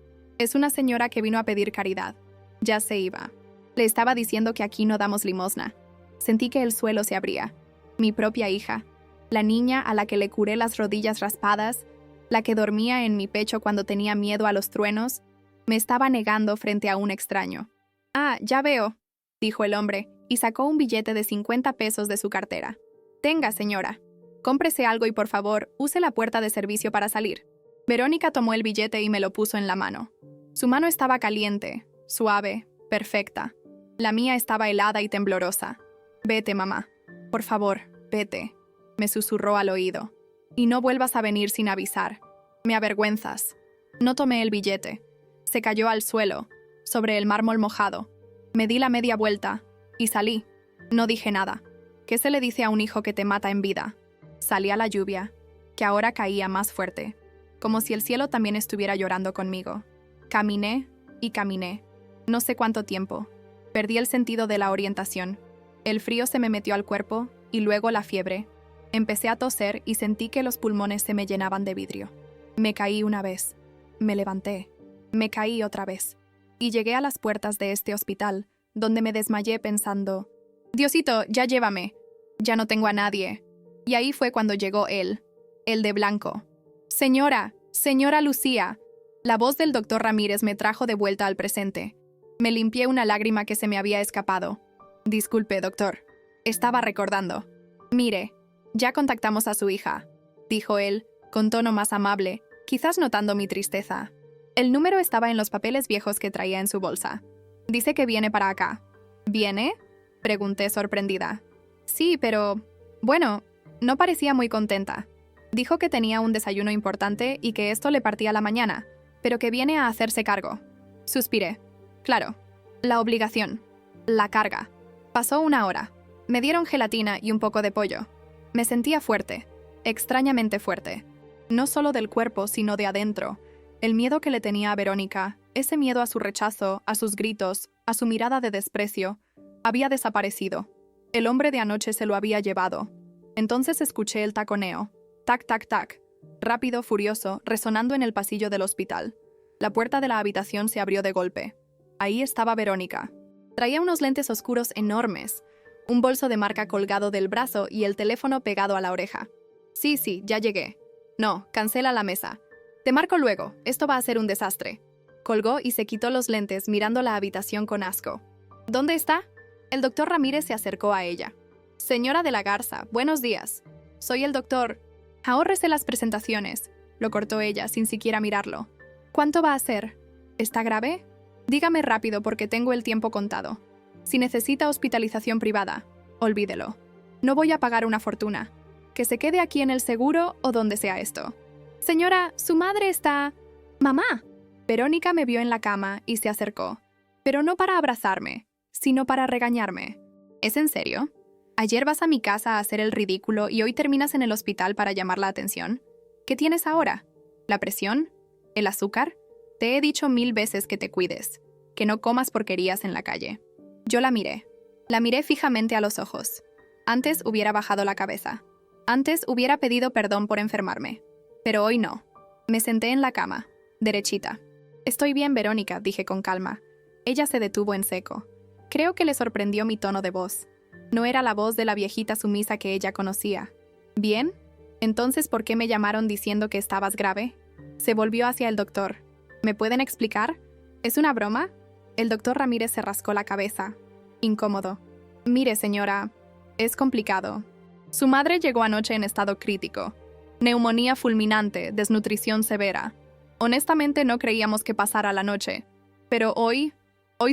una señora que vino a pedir caridad. Ya se iba. Le estaba diciendo que aquí no damos limosna. Sentí que el suelo se abría. Mi propia hija, la niña a la que le curé las rodillas raspadas, la que dormía en mi pecho cuando tenía miedo a los truenos, me estaba negando frente a un extraño. «Ah, ya veo», dijo el hombre, y sacó un billete de 50 pesos de su cartera. «Tenga, señora. Cómprese algo y por favor, use la puerta de servicio para salir». Verónica tomó el billete y me lo puso en la mano. Su mano estaba caliente, suave, perfecta. La mía estaba helada y temblorosa. «Vete, mamá. Por favor, vete», me susurró al oído. «Y no vuelvas a venir sin avisar. Me avergüenzas». No tomé el billete. Se cayó al suelo, sobre el mármol mojado. Me di la media vuelta y salí. No dije nada. ¿Qué se le dice a un hijo que te mata en vida? Salí a la lluvia, que ahora caía más fuerte, como si el cielo también estuviera llorando conmigo. Caminé y caminé. No sé cuánto tiempo. Perdí el sentido de la orientación. El frío se me metió al cuerpo y luego la fiebre. Empecé a toser y sentí que los pulmones se me llenaban de vidrio. Me caí una vez. Me levanté. Me caí otra vez. Y llegué a las puertas de este hospital, donde me desmayé pensando, «Diosito, ya llévame. Ya no tengo a nadie». Y ahí fue cuando llegó él, el de blanco. «Señora, señora Lucía». La voz del doctor Ramírez me trajo de vuelta al presente. Me limpié una lágrima que se me había escapado. «Disculpe, doctor. Estaba recordando. Mire, ya contactamos a su hija», dijo él, con tono más amable, quizás notando mi tristeza. El número estaba en los papeles viejos que traía en su bolsa. «Dice que viene para acá». «¿Viene?», pregunté sorprendida. «Sí, pero... bueno, no parecía muy contenta. Dijo que tenía un desayuno importante y que esto le partía la mañana, pero que viene a hacerse cargo». Suspiré. Claro, la obligación, la carga. Pasó una hora. Me dieron gelatina y un poco de pollo. Me sentía fuerte, extrañamente fuerte. No solo del cuerpo, sino de adentro. El miedo que le tenía a Verónica, ese miedo a su rechazo, a sus gritos, a su mirada de desprecio, había desaparecido. El hombre de anoche se lo había llevado. Entonces escuché el taconeo. Tac, tac, tac. Rápido, furioso, resonando en el pasillo del hospital. La puerta de la habitación se abrió de golpe. Ahí estaba Verónica. Traía unos lentes oscuros enormes, un bolso de marca colgado del brazo y el teléfono pegado a la oreja. «Sí, ya llegué». «No, cancela la mesa. Te marco luego, esto va a ser un desastre». Colgó y se quitó los lentes mirando la habitación con asco. ¿Dónde está? El doctor Ramírez se acercó a ella. Señora de la Garza, buenos días. Soy el doctor. Ahórrese las presentaciones, lo cortó ella sin siquiera mirarlo. ¿Cuánto va a ser? ¿Está grave? Dígame rápido porque tengo el tiempo contado. Si necesita hospitalización privada, olvídelo. No voy a pagar una fortuna. Que se quede aquí en el seguro o donde sea esto. Señora, su madre está... ¡Mamá! Verónica me vio en la cama y se acercó. Pero no para abrazarme, sino para regañarme. ¿Es en serio? ¿Ayer vas a mi casa a hacer el ridículo y hoy terminas en el hospital para llamar la atención? ¿Qué tienes ahora? ¿La presión? ¿El azúcar? Te he dicho 1000 veces que te cuides, que no comas porquerías en la calle. Yo la miré. La miré fijamente a los ojos. Antes hubiera bajado la cabeza. Antes hubiera pedido perdón por enfermarme. Pero hoy no. Me senté en la cama, derechita. Estoy bien, Verónica, dije con calma. Ella se detuvo en seco. Creo que le sorprendió mi tono de voz. No era la voz de la viejita sumisa que ella conocía. ¿Bien? Entonces, ¿por qué me llamaron diciendo que estabas grave? Se volvió hacia el doctor. ¿Me pueden explicar? ¿Es una broma? El doctor Ramírez se rascó la cabeza. Incómodo. Mire, señora, es complicado. Su madre llegó anoche en estado crítico. Neumonía fulminante, desnutrición severa. Honestamente no creíamos que pasara la noche. Pero hoy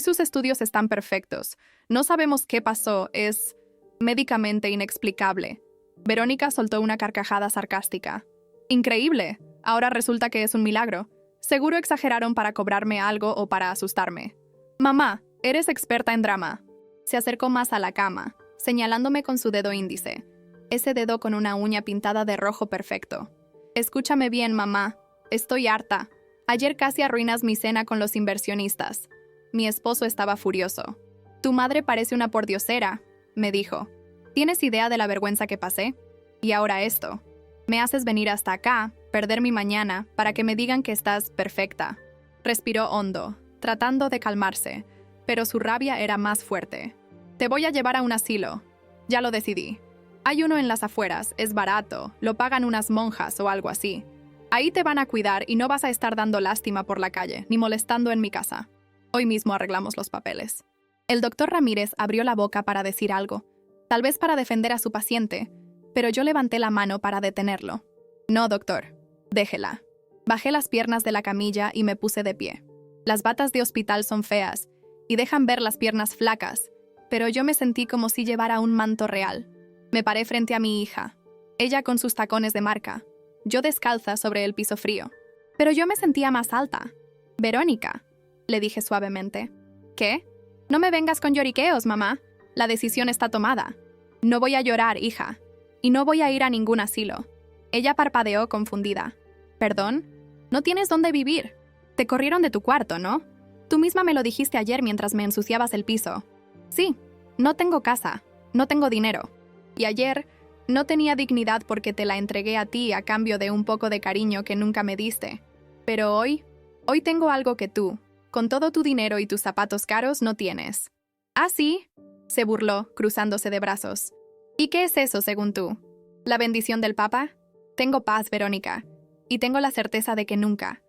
sus estudios están perfectos. No sabemos qué pasó, es médicamente inexplicable. Verónica soltó una carcajada sarcástica. Increíble. Ahora resulta que es un milagro. Seguro exageraron para cobrarme algo o para asustarme. Mamá, eres experta en drama. Se acercó más a la cama, señalándome con su dedo índice. Ese dedo con una uña pintada de rojo perfecto. Escúchame bien, mamá. Estoy harta. Ayer casi arruinas mi cena con los inversionistas. Mi esposo estaba furioso. Tu madre parece una pordiosera, me dijo. ¿Tienes idea de la vergüenza que pasé? Y ahora esto. Me haces venir hasta acá, perder mi mañana, para que me digan que estás perfecta. Respiró hondo, tratando de calmarse, pero su rabia era más fuerte. Te voy a llevar a un asilo. Ya lo decidí. Hay uno en las afueras, es barato, lo pagan unas monjas o algo así. Ahí te van a cuidar y no vas a estar dando lástima por la calle, ni molestando en mi casa. Hoy mismo arreglamos los papeles. El doctor Ramírez abrió la boca para decir algo, tal vez para defender a su paciente, pero yo levanté la mano para detenerlo. No, doctor, déjela. Bajé las piernas de la camilla y me puse de pie. Las batas de hospital son feas y dejan ver las piernas flacas, pero yo me sentí como si llevara un manto real. Me paré frente a mi hija, ella con sus tacones de marca, yo descalza sobre el piso frío. Pero yo me sentía más alta. Verónica, le dije suavemente. ¿Qué? No me vengas con lloriqueos, mamá. La decisión está tomada. No voy a llorar, hija. Y no voy a ir a ningún asilo. Ella parpadeó confundida. ¿Perdón? No tienes dónde vivir. Te corrieron de tu cuarto, ¿no? Tú misma me lo dijiste ayer mientras me ensuciabas el piso. Sí, no tengo casa. No tengo dinero. Y ayer no tenía dignidad porque te la entregué a ti a cambio de un poco de cariño que nunca me diste. Pero hoy tengo algo que tú, con todo tu dinero y tus zapatos caros, no tienes. ¿Ah, sí? Se burló, cruzándose de brazos. ¿Y qué es eso, según tú? ¿La bendición del Papa? Tengo paz, Verónica. Y tengo la certeza de que nunca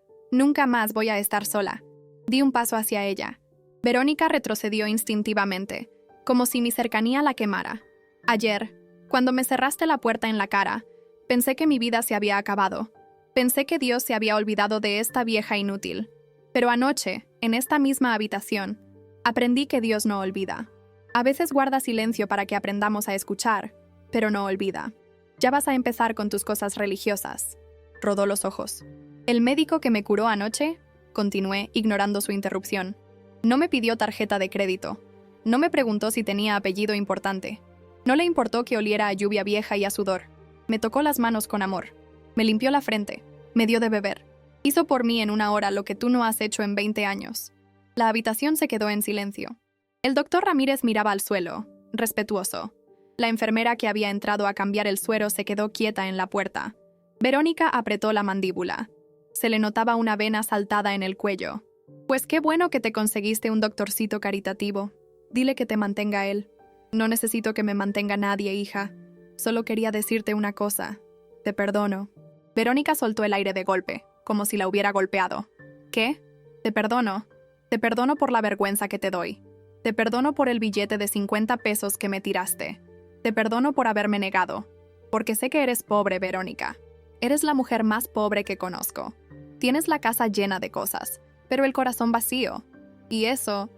más voy a estar sola. Di un paso hacia ella. Verónica retrocedió instintivamente, como si mi cercanía la quemara. Ayer, cuando me cerraste la puerta en la cara, pensé que mi vida se había acabado. Pensé que Dios se había olvidado de esta vieja inútil. Pero anoche, en esta misma habitación, aprendí que Dios no olvida. A veces guarda silencio para que aprendamos a escuchar, pero no olvida. Ya vas a empezar con tus cosas religiosas. Rodó los ojos. El médico que me curó anoche, continué, ignorando su interrupción, no me pidió tarjeta de crédito. No me preguntó si tenía apellido importante. No le importó que oliera a lluvia vieja y a sudor. Me tocó las manos con amor. Me limpió la frente. Me dio de beber. Hizo por mí en 1 hora lo que tú no has hecho en 20 años. La habitación se quedó en silencio. El doctor Ramírez miraba al suelo, respetuoso. La enfermera que había entrado a cambiar el suero se quedó quieta en la puerta. Verónica apretó la mandíbula. Se le notaba una vena saltada en el cuello. Pues qué bueno que te conseguiste un doctorcito caritativo. Dile que te mantenga él. No necesito que me mantenga nadie, hija. Solo quería decirte una cosa. Te perdono. Verónica soltó el aire de golpe, como si la hubiera golpeado. ¿Qué? Te perdono por la vergüenza que te doy. Te perdono por el billete de 50 pesos que me tiraste. Te perdono por haberme negado, porque sé que eres pobre, Verónica. Eres la mujer más pobre que conozco. Tienes la casa llena de cosas, pero el corazón vacío. Y eso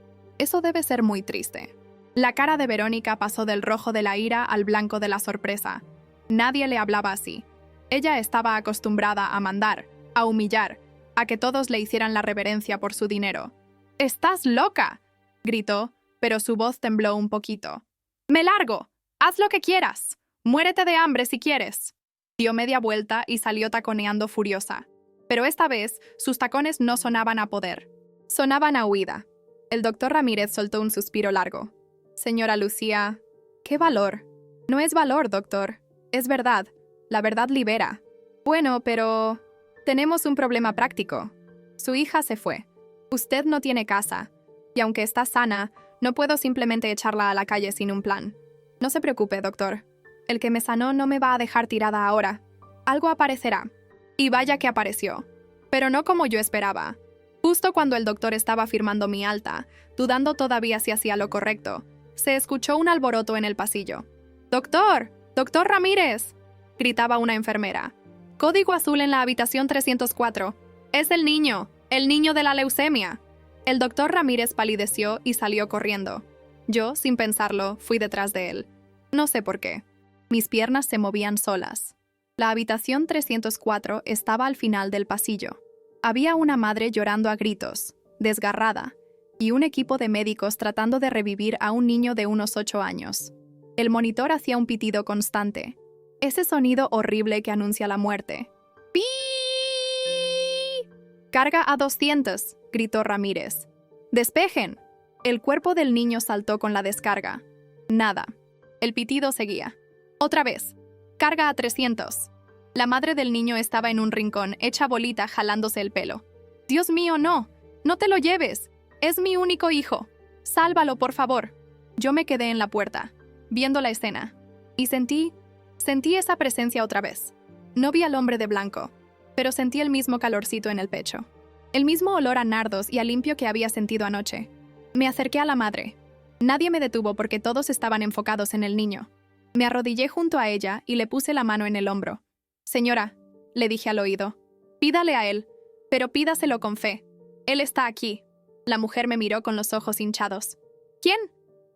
debe ser muy triste. La cara de Verónica pasó del rojo de la ira al blanco de la sorpresa. Nadie le hablaba así. Ella estaba acostumbrada a mandar, a humillar, a que todos le hicieran la reverencia por su dinero. «¡Estás loca!», gritó, pero su voz tembló un poquito. «¡Me largo! ¡Haz lo que quieras! ¡Muérete de hambre si quieres!». Dio media vuelta y salió taconeando furiosa. Pero esta vez, sus tacones no sonaban a poder. Sonaban a huida. El doctor Ramírez soltó un suspiro largo. «Señora Lucía, ¿qué valor?». «No es valor, doctor. Es verdad. La verdad libera». «Bueno, pero tenemos un problema práctico. Su hija se fue. Usted no tiene casa. Y aunque está sana, no puedo simplemente echarla a la calle sin un plan. No se preocupe, doctor. El que me sanó no me va a dejar tirada ahora. Algo aparecerá». Y vaya que apareció. Pero no como yo esperaba. Justo cuando el doctor estaba firmando mi alta, dudando todavía si hacía lo correcto, se escuchó un alboroto en el pasillo. «¡Doctor! ¡Doctor Ramírez!», gritaba una enfermera. «Código azul en la habitación 304. Es el niño de la leucemia». El doctor Ramírez palideció y salió corriendo. Yo, sin pensarlo, fui detrás de él. No sé por qué. Mis piernas se movían solas. La habitación 304 estaba al final del pasillo. Había una madre llorando a gritos, desgarrada, y un equipo de médicos tratando de revivir a un niño de unos 8 años. El monitor hacía un pitido constante. Ese sonido horrible que anuncia la muerte. ¡Pi! «¡Carga a 200!», gritó Ramírez. «¡Despejen!». El cuerpo del niño saltó con la descarga. Nada. El pitido seguía. Otra vez. «Carga a 300». La madre del niño estaba en un rincón, hecha bolita, jalándose el pelo. «Dios mío, no. No te lo lleves. Es mi único hijo. Sálvalo, por favor». Yo me quedé en la puerta, viendo la escena, y sentí esa presencia otra vez. No vi al hombre de blanco, pero sentí el mismo calorcito en el pecho. El mismo olor a nardos y a limpio que había sentido anoche. Me acerqué a la madre. Nadie me detuvo porque todos estaban enfocados en el niño. Me arrodillé junto a ella y le puse la mano en el hombro. «Señora», le dije al oído, «pídale a él, pero pídaselo con fe. Él está aquí». La mujer me miró con los ojos hinchados. «¿Quién?».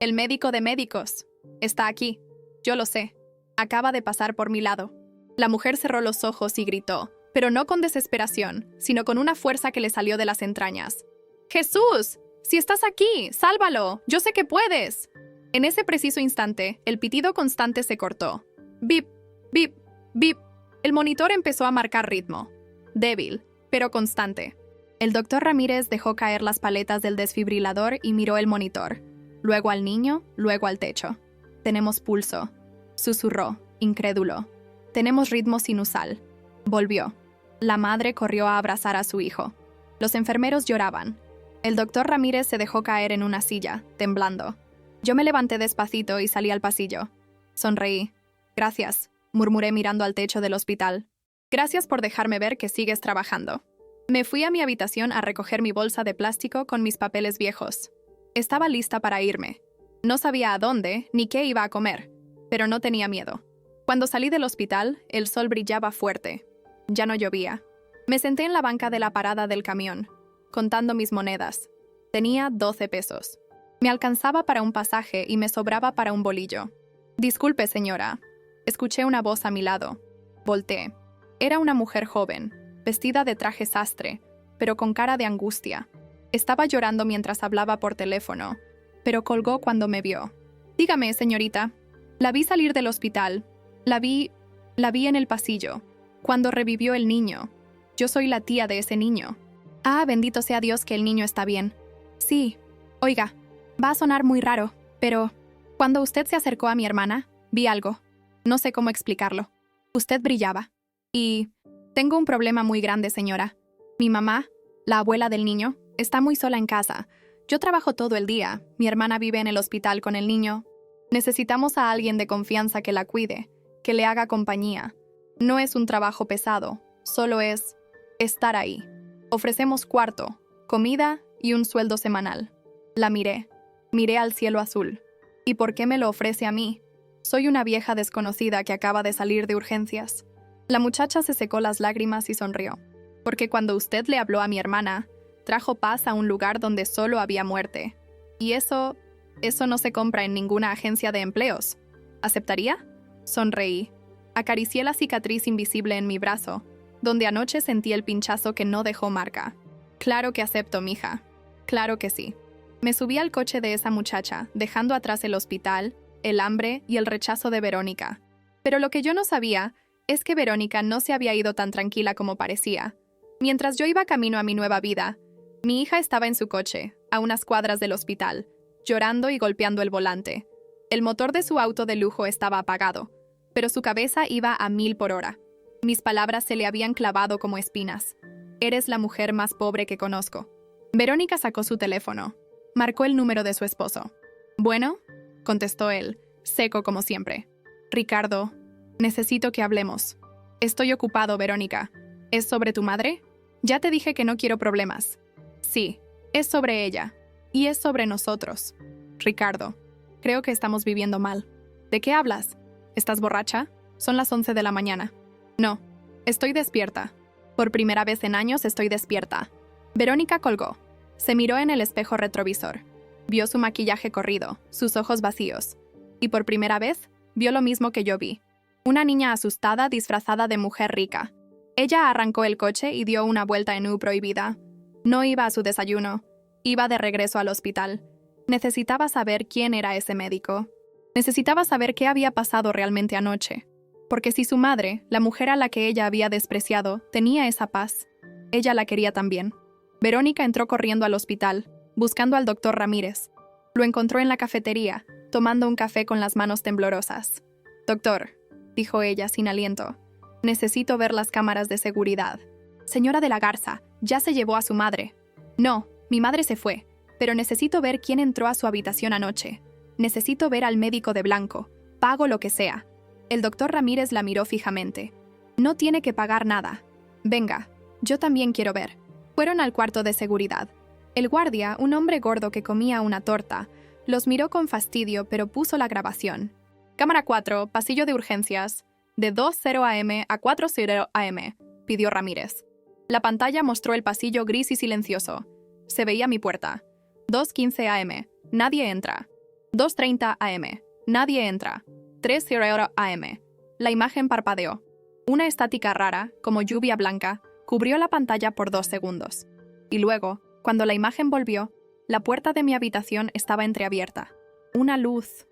«El médico de médicos. Está aquí. Yo lo sé. Acaba de pasar por mi lado». La mujer cerró los ojos y gritó, pero no con desesperación, sino con una fuerza que le salió de las entrañas. «¡Jesús! ¡Si estás aquí! ¡Sálvalo! ¡Yo sé que puedes!». En ese preciso instante, el pitido constante se cortó. «Bip, bip, bip». El monitor empezó a marcar ritmo. Débil, pero constante. El doctor Ramírez dejó caer las paletas del desfibrilador y miró el monitor. Luego al niño, luego al techo. «Tenemos pulso», susurró, incrédulo. «Tenemos ritmo sinusal». Volvió. La madre corrió a abrazar a su hijo. Los enfermeros lloraban. El doctor Ramírez se dejó caer en una silla, temblando. Yo me levanté despacito y salí al pasillo. Sonreí. «Gracias», murmuré mirando al techo del hospital. «Gracias por dejarme ver que sigues trabajando». Me fui a mi habitación a recoger mi bolsa de plástico con mis papeles viejos. Estaba lista para irme. No sabía a dónde ni qué iba a comer, pero no tenía miedo. Cuando salí del hospital, el sol brillaba fuerte. Ya no llovía. Me senté en la banca de la parada del camión, contando mis monedas. Tenía 12 pesos. Me alcanzaba para un pasaje y me sobraba para un bolillo. «Disculpe, señora». Escuché una voz a mi lado. Volteé. Era una mujer joven, vestida de traje sastre, pero con cara de angustia. Estaba llorando mientras hablaba por teléfono, pero colgó cuando me vio. «Dígame, señorita». La vi salir del hospital. La vi en el pasillo, cuando revivió el niño. Yo soy la tía de ese niño. «Ah, bendito sea Dios que el niño está bien». «Sí. Oiga, va a sonar muy raro, pero cuando usted se acercó a mi hermana, vi algo. No sé cómo explicarlo. Usted brillaba. Y tengo un problema muy grande, señora. Mi mamá, la abuela del niño, está muy sola en casa. Yo trabajo todo el día. Mi hermana vive en el hospital con el niño. Necesitamos a alguien de confianza que la cuide, que le haga compañía. No es un trabajo pesado, solo es estar ahí. Ofrecemos cuarto, comida y un sueldo semanal. La miré al cielo azul. ¿Y por qué me lo ofrece a mí? Soy una vieja desconocida que acaba de salir de urgencias. La muchacha se secó las lágrimas y sonrió. Porque cuando usted le habló a mi hermana, trajo paz a un lugar donde solo había muerte. Y eso no se compra en ninguna agencia de empleos. ¿Aceptaría? Sonreí. Acaricié la cicatriz invisible en mi brazo, donde anoche sentí el pinchazo que no dejó marca. Claro que acepto, mija. Claro que sí. Me subí al coche de esa muchacha, dejando atrás el hospital, el hambre y el rechazo de Verónica. Pero lo que yo no sabía es que Verónica no se había ido tan tranquila como parecía. Mientras yo iba camino a mi nueva vida, mi hija estaba en su coche, a unas cuadras del hospital, llorando y golpeando el volante. El motor de su auto de lujo estaba apagado, pero su cabeza iba a 1000 por hora. Mis palabras se le habían clavado como espinas. Eres la mujer más pobre que conozco. Verónica sacó su teléfono. Marcó el número de su esposo. Bueno, contestó él, seco como siempre. Ricardo, necesito que hablemos. Estoy ocupado, Verónica. ¿Es sobre tu madre? Ya te dije que no quiero problemas. Sí, es sobre ella. Y es sobre nosotros. Ricardo, creo que estamos viviendo mal. ¿De qué hablas? ¿Estás borracha? Son las 11 de la mañana. No, estoy despierta. Por primera vez en años estoy despierta. Verónica colgó. Se miró en el espejo retrovisor. Vio su maquillaje corrido, sus ojos vacíos. Y por primera vez, vio lo mismo que yo vi. Una niña asustada disfrazada de mujer rica. Ella arrancó el coche y dio una vuelta en U prohibida. No iba a su desayuno. Iba de regreso al hospital. Necesitaba saber quién era ese médico. Necesitaba saber qué había pasado realmente anoche. Porque si su madre, la mujer a la que ella había despreciado, tenía esa paz, ella la quería también. Verónica entró corriendo al hospital, buscando al doctor Ramírez. Lo encontró en la cafetería, tomando un café con las manos temblorosas. «Doctor», dijo ella sin aliento, «necesito ver las cámaras de seguridad». «Señora de la Garza, ya se llevó a su madre». «No, mi madre se fue, pero necesito ver quién entró a su habitación anoche. Necesito ver al médico de blanco. Pago lo que sea». El doctor Ramírez la miró fijamente. «No tiene que pagar nada. Venga, yo también quiero ver». Fueron al cuarto de seguridad. El guardia, un hombre gordo que comía una torta, los miró con fastidio, pero puso la grabación. «Cámara 4, pasillo de urgencias, de 2:00 am a 4:00 am», pidió Ramírez. La pantalla mostró el pasillo gris y silencioso. Se veía mi puerta. 2:15 am, nadie entra. 2:30 am, nadie entra. 3:00 am. La imagen parpadeó. Una estática rara, como lluvia blanca, cubrió la pantalla por 2 segundos. Y luego, cuando la imagen volvió, la puerta de mi habitación estaba entreabierta. Una luz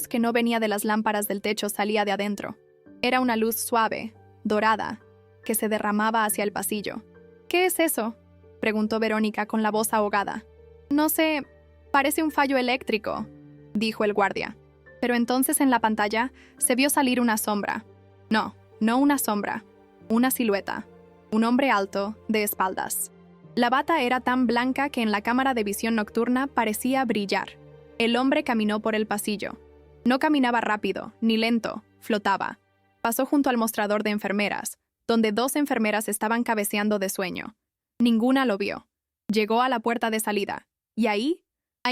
que no venía de las lámparas del techo salía de adentro. Era una luz suave, dorada, que se derramaba hacia el pasillo. «¿Qué es eso?», preguntó Verónica con la voz ahogada. «No sé, parece un fallo eléctrico», dijo el guardia. Pero entonces en la pantalla se vio salir una sombra. No una sombra, una silueta. Un hombre alto, de espaldas. La bata era tan blanca que en la cámara de visión nocturna parecía brillar. El hombre caminó por el pasillo. No caminaba rápido, ni lento, flotaba. Pasó junto al mostrador de enfermeras, donde 2 enfermeras estaban cabeceando de sueño. Ninguna lo vio. Llegó a la puerta de salida, y ahí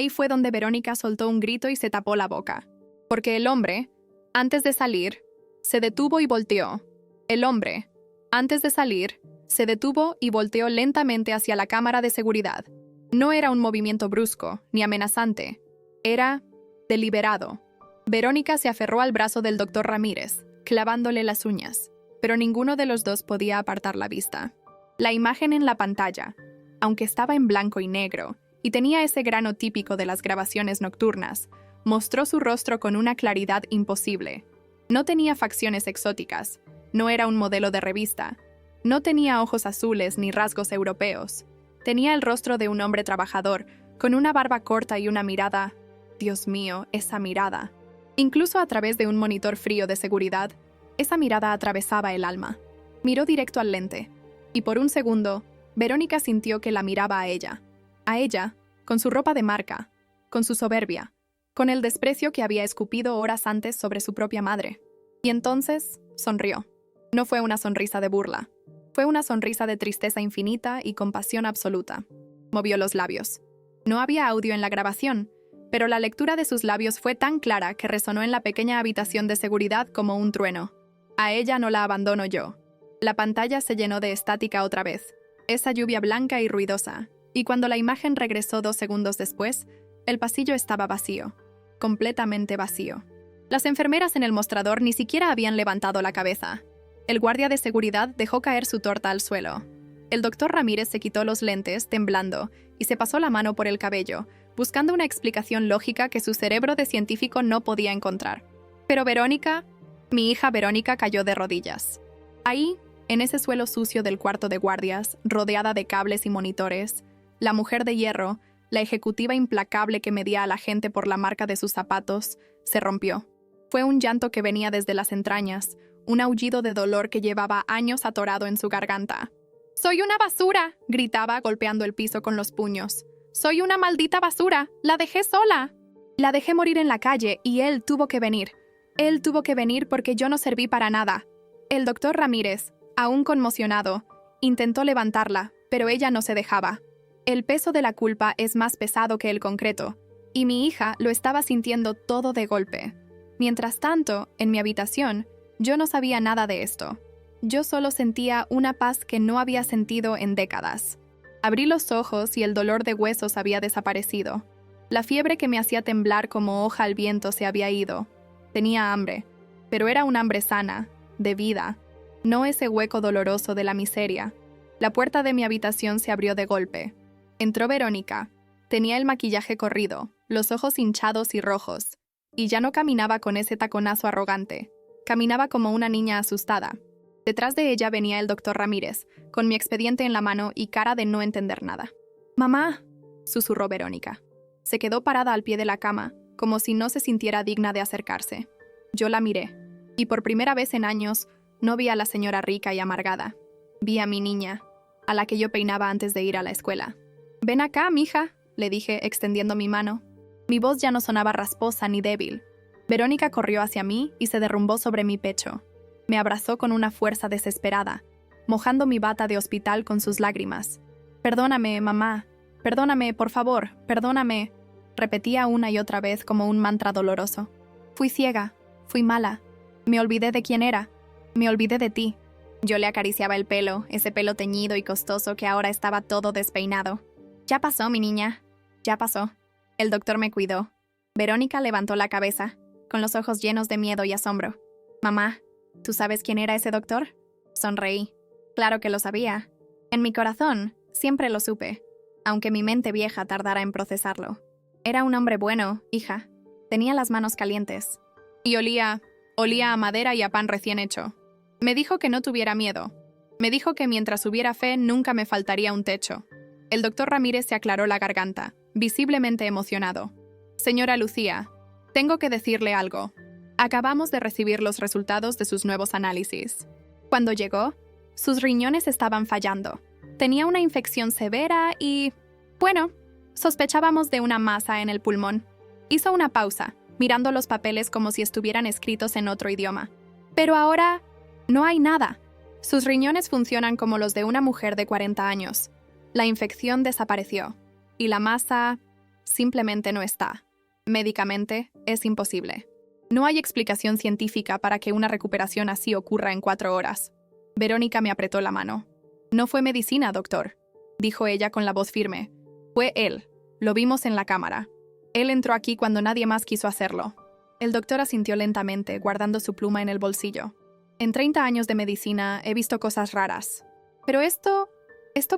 fue donde Verónica soltó un grito y se tapó la boca. Porque el hombre, antes de salir, se detuvo y volteó. El hombre, antes de salir, se detuvo y volteó lentamente hacia la cámara de seguridad. No era un movimiento brusco, ni amenazante. Era deliberado. Verónica se aferró al brazo del doctor Ramírez, clavándole las uñas, pero ninguno de los dos podía apartar la vista. La imagen en la pantalla, aunque estaba en blanco y negro, y tenía ese grano típico de las grabaciones nocturnas, mostró su rostro con una claridad imposible. No tenía facciones exóticas, no era un modelo de revista, no tenía ojos azules ni rasgos europeos. Tenía el rostro de un hombre trabajador, con una barba corta y una mirada... Dios mío, esa mirada. Incluso a través de un monitor frío de seguridad, esa mirada atravesaba el alma. Miró directo al lente, y por un segundo, Verónica sintió que la miraba a ella, con su ropa de marca, con su soberbia, con el desprecio que había escupido horas antes sobre su propia madre. Y entonces, sonrió. No fue una sonrisa de burla, fue una sonrisa de tristeza infinita y compasión absoluta. Movió los labios. No había audio en la grabación, pero la lectura de sus labios fue tan clara que resonó en la pequeña habitación de seguridad como un trueno. A ella no la abandono yo. La pantalla se llenó de estática otra vez, esa lluvia blanca y ruidosa, y cuando la imagen regresó 2 segundos después, el pasillo estaba vacío, completamente vacío. Las enfermeras en el mostrador ni siquiera habían levantado la cabeza. El guardia de seguridad dejó caer su torta al suelo. El doctor Ramírez se quitó los lentes, temblando, y se pasó la mano por el cabello, buscando una explicación lógica que su cerebro de científico no podía encontrar. Pero Verónica, mi hija Verónica, cayó de rodillas. Ahí, en ese suelo sucio del cuarto de guardias, rodeada de cables y monitores, la mujer de hierro, la ejecutiva implacable que medía a la gente por la marca de sus zapatos, se rompió. Fue un llanto que venía desde las entrañas, un aullido de dolor que llevaba años atorado en su garganta. «¡Soy una basura!», gritaba, golpeando el piso con los puños. «¡Soy una maldita basura! ¡La dejé sola!». La dejé morir en la calle y él tuvo que venir. Él tuvo que venir porque yo no serví para nada. El doctor Ramírez, aún conmocionado, intentó levantarla, pero ella no se dejaba. El peso de la culpa es más pesado que el concreto, y mi hija lo estaba sintiendo todo de golpe. Mientras tanto, en mi habitación, yo no sabía nada de esto. Yo solo sentía una paz que no había sentido en décadas. Abrí los ojos y el dolor de huesos había desaparecido. La fiebre que me hacía temblar como hoja al viento se había ido. Tenía hambre, pero era un hambre sana, de vida, no ese hueco doloroso de la miseria. La puerta de mi habitación se abrió de golpe. Entró Verónica. Tenía el maquillaje corrido, los ojos hinchados y rojos, y ya no caminaba con ese taconazo arrogante. Caminaba como una niña asustada. Detrás de ella venía el doctor Ramírez, con mi expediente en la mano y cara de no entender nada. «Mamá», susurró Verónica. Se quedó parada al pie de la cama, como si no se sintiera digna de acercarse. Yo la miré, y por primera vez en años no vi a la señora rica y amargada. Vi a mi niña, a la que yo peinaba antes de ir a la escuela. «Ven acá, mija», le dije, extendiendo mi mano. Mi voz ya no sonaba rasposa ni débil. Verónica corrió hacia mí y se derrumbó sobre mi pecho. Me abrazó con una fuerza desesperada, mojando mi bata de hospital con sus lágrimas. «Perdóname, mamá. Perdóname, por favor, perdóname», repetía una y otra vez como un mantra doloroso. «Fui ciega, fui mala. Me olvidé de quién era. Me olvidé de ti». Yo le acariciaba el pelo, ese pelo teñido y costoso que ahora estaba todo despeinado. «Ya pasó, mi niña. Ya pasó». El doctor me cuidó. Verónica levantó la cabeza, con los ojos llenos de miedo y asombro. «Mamá, ¿tú sabes quién era ese doctor?». Sonreí. Claro que lo sabía. En mi corazón, siempre lo supe, aunque mi mente vieja tardara en procesarlo. Era un hombre bueno, hija. Tenía las manos calientes. Y olía a madera y a pan recién hecho. Me dijo que no tuviera miedo. Me dijo que mientras hubiera fe nunca me faltaría un techo. El doctor Ramírez se aclaró la garganta, visiblemente emocionado. «Señora Lucía, tengo que decirle algo. Acabamos de recibir los resultados de sus nuevos análisis. Cuando llegó, sus riñones estaban fallando. Tenía una infección severa y, bueno, sospechábamos de una masa en el pulmón». Hizo una pausa, mirando los papeles como si estuvieran escritos en otro idioma. «Pero ahora no hay nada. Sus riñones funcionan como los de una mujer de 40 años. La infección desapareció. Y la masa simplemente no está. Médicamente es imposible. No hay explicación científica para que una recuperación así ocurra en 4 horas». Verónica me apretó la mano. «No fue medicina, doctor», dijo ella con la voz firme. «Fue él. Lo vimos en la cámara. Él entró aquí cuando nadie más quiso hacerlo». El doctor asintió lentamente, guardando su pluma en el bolsillo. «En 30 años de medicina he visto cosas raras. Pero esto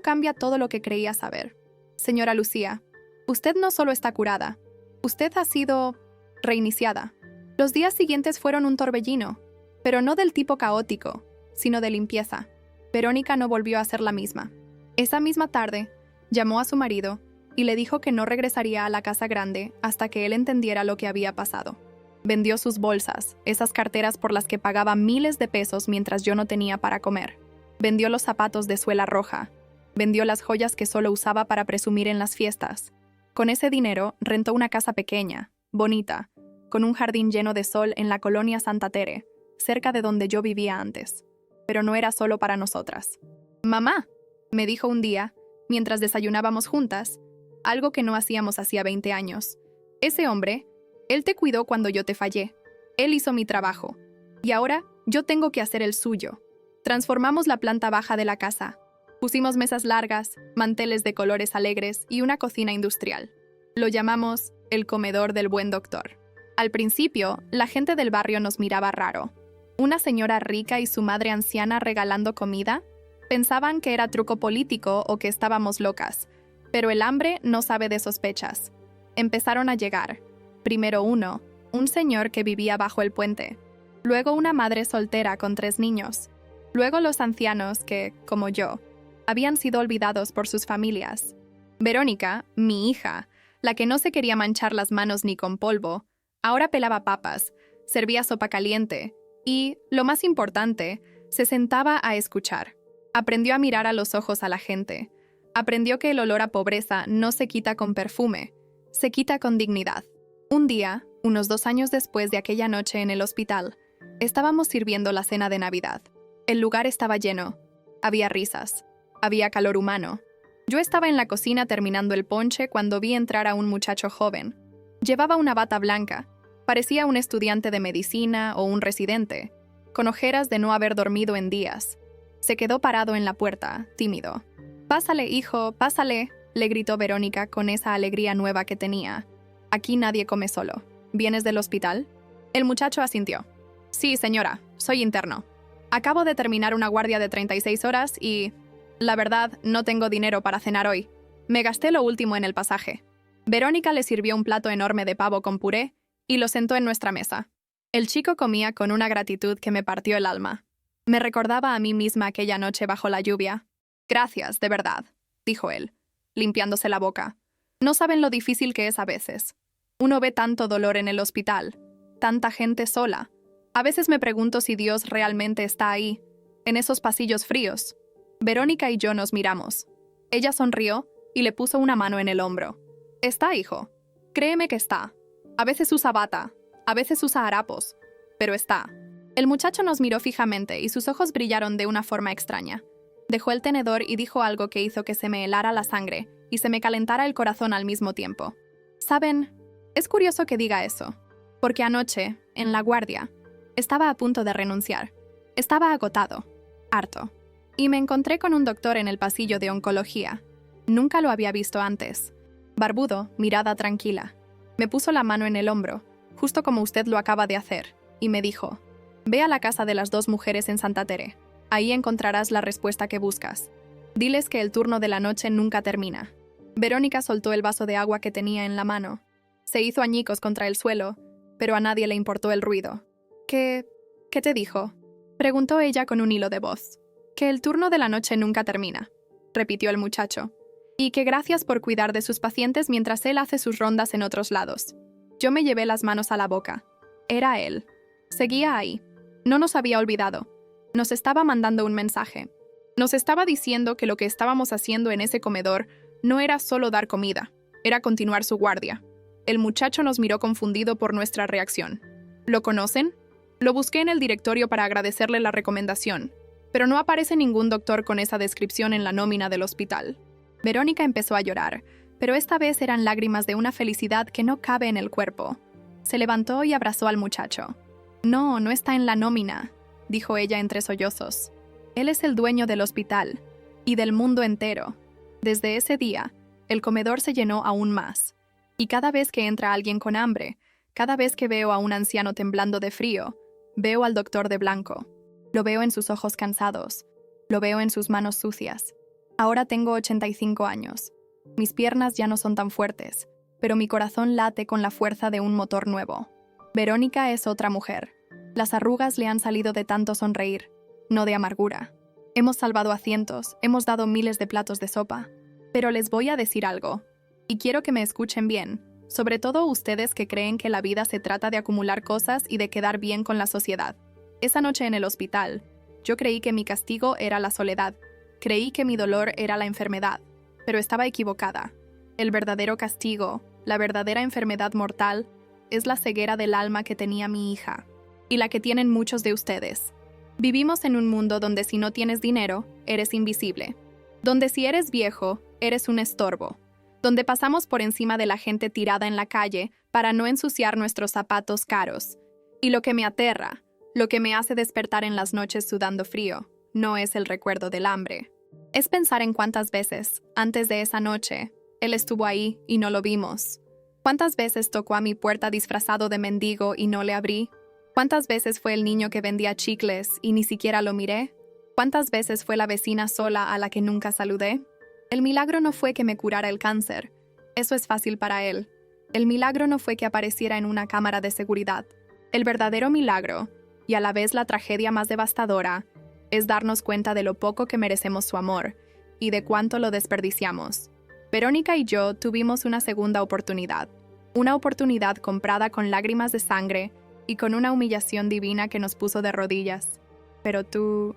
cambia todo lo que creía saber. Señora Lucía, usted no solo está curada, usted ha sido reiniciada. Los días siguientes fueron un torbellino, pero no del tipo caótico, sino de limpieza. Verónica no volvió a ser la misma. Esa misma tarde, llamó a su marido y le dijo que no regresaría a la casa grande hasta que él entendiera lo que había pasado. Vendió sus bolsas, esas carteras por las que pagaba miles de pesos mientras yo no tenía para comer. Vendió los zapatos de suela roja. Vendió las joyas que solo usaba para presumir en las fiestas. Con ese dinero rentó una casa pequeña, bonita, con un jardín lleno de sol en la colonia Santa Tere, cerca de donde yo vivía antes. Pero no era solo para nosotras. «Mamá», me dijo un día, mientras desayunábamos juntas, algo que no hacíamos hacía 20 años. Ese hombre, él te cuidó cuando yo te fallé. Él hizo mi trabajo. Y ahora yo tengo que hacer el suyo. Transformamos la planta baja de la casa. Pusimos mesas largas, manteles de colores alegres y una cocina industrial. Lo llamamos el comedor del buen doctor. Al principio, la gente del barrio nos miraba raro. Una señora rica y su madre anciana regalando comida. Pensaban que era truco político o que estábamos locas. Pero el hambre no sabe de sospechas. Empezaron a llegar. Primero uno, un señor que vivía bajo el puente. Luego una madre soltera con 3 niños. Luego los ancianos que, como yo, habían sido olvidados por sus familias. Verónica, mi hija, la que no se quería manchar las manos ni con polvo, ahora pelaba papas, servía sopa caliente y, lo más importante, se sentaba a escuchar. Aprendió a mirar a los ojos a la gente. Aprendió que el olor a pobreza no se quita con perfume, se quita con dignidad. Un día, unos 2 años después de aquella noche en el hospital, estábamos sirviendo la cena de Navidad. El lugar estaba lleno. Había risas. Había calor humano. Yo estaba en la cocina terminando el ponche cuando vi entrar a un muchacho joven. Llevaba una bata blanca. Parecía un estudiante de medicina o un residente, con ojeras de no haber dormido en días. Se quedó parado en la puerta, tímido. «Pásale, hijo, pásale», le gritó Verónica con esa alegría nueva que tenía. «Aquí nadie come solo. ¿Vienes del hospital?» El muchacho asintió. «Sí, señora, soy interno. Acabo de terminar una guardia de 36 horas y, la verdad, no tengo dinero para cenar hoy. Me gasté lo último en el pasaje». Verónica le sirvió un plato enorme de pavo con puré y lo sentó en nuestra mesa. El chico comía con una gratitud que me partió el alma. Me recordaba a mí misma aquella noche bajo la lluvia. «Gracias, de verdad», dijo él, limpiándose la boca. «No saben lo difícil que es a veces. Uno ve tanto dolor en el hospital, tanta gente sola. A veces me pregunto si Dios realmente está ahí, en esos pasillos fríos». Verónica y yo nos miramos. Ella sonrió y le puso una mano en el hombro. «Está, hijo. Créeme que está. A veces usa bata, a veces usa harapos, pero está». El muchacho nos miró fijamente y sus ojos brillaron de una forma extraña. Dejó el tenedor y dijo algo que hizo que se me helara la sangre y se me calentara el corazón al mismo tiempo. ¿Saben? Es curioso que diga eso, porque anoche, en la guardia, estaba a punto de renunciar. Estaba agotado, harto. Y me encontré con un doctor en el pasillo de oncología. Nunca lo había visto antes. Barbudo, mirada tranquila. Me puso la mano en el hombro, justo como usted lo acaba de hacer, y me dijo: «Ve a la casa de las 2 mujeres en Santa Tere. Ahí encontrarás la respuesta que buscas. Diles que el turno de la noche nunca termina». Verónica soltó el vaso de agua que tenía en la mano. Se hizo añicos contra el suelo, pero a nadie le importó el ruido. ¿Qué te dijo?», preguntó ella con un hilo de voz. «Que el turno de la noche nunca termina», repitió el muchacho. «Y que gracias por cuidar de sus pacientes mientras él hace sus rondas en otros lados». Yo me llevé las manos a la boca. Era él. Seguía ahí. No nos había olvidado. Nos estaba mandando un mensaje. Nos estaba diciendo que lo que estábamos haciendo en ese comedor no era solo dar comida, era continuar su guardia. El muchacho nos miró confundido por nuestra reacción. ¿Lo conocen? Lo busqué en el directorio para agradecerle la recomendación, pero no aparece ningún doctor con esa descripción en la nómina del hospital. Verónica empezó a llorar, pero esta vez eran lágrimas de una felicidad que no cabe en el cuerpo. Se levantó y abrazó al muchacho. «No, no está en la nómina», dijo ella entre sollozos. «Él es el dueño del hospital y del mundo entero». Desde ese día, el comedor se llenó aún más. Y cada vez que entra alguien con hambre, cada vez que veo a un anciano temblando de frío, veo al doctor de blanco. Lo veo en sus ojos cansados. Lo veo en sus manos sucias. Ahora tengo 85 años. Mis piernas ya no son tan fuertes, pero mi corazón late con la fuerza de un motor nuevo. Verónica es otra mujer. Las arrugas le han salido de tanto sonreír, no de amargura. Hemos salvado a cientos, hemos dado miles de platos de sopa. Pero les voy a decir algo, y quiero que me escuchen bien, sobre todo ustedes que creen que la vida se trata de acumular cosas y de quedar bien con la sociedad. Esa noche en el hospital, yo creí que mi castigo era la soledad, creí que mi dolor era la enfermedad, pero estaba equivocada. El verdadero castigo, la verdadera enfermedad mortal, es la ceguera del alma que tenía mi hija, y la que tienen muchos de ustedes. Vivimos en un mundo donde si no tienes dinero, eres invisible. Donde si eres viejo, eres un estorbo, donde pasamos por encima de la gente tirada en la calle para no ensuciar nuestros zapatos caros. Y lo que me aterra, lo que me hace despertar en las noches sudando frío, no es el recuerdo del hambre. Es pensar en cuántas veces, antes de esa noche, él estuvo ahí y no lo vimos. ¿Cuántas veces tocó a mi puerta disfrazado de mendigo y no le abrí? ¿Cuántas veces fue el niño que vendía chicles y ni siquiera lo miré? ¿Cuántas veces fue la vecina sola a la que nunca saludé? El milagro no fue que me curara el cáncer. Eso es fácil para él. El milagro no fue que apareciera en una cámara de seguridad. El verdadero milagro, y a la vez la tragedia más devastadora, es darnos cuenta de lo poco que merecemos su amor y de cuánto lo desperdiciamos. Verónica y yo tuvimos una segunda oportunidad. Una oportunidad comprada con lágrimas de sangre y con una humillación divina que nos puso de rodillas. Pero tú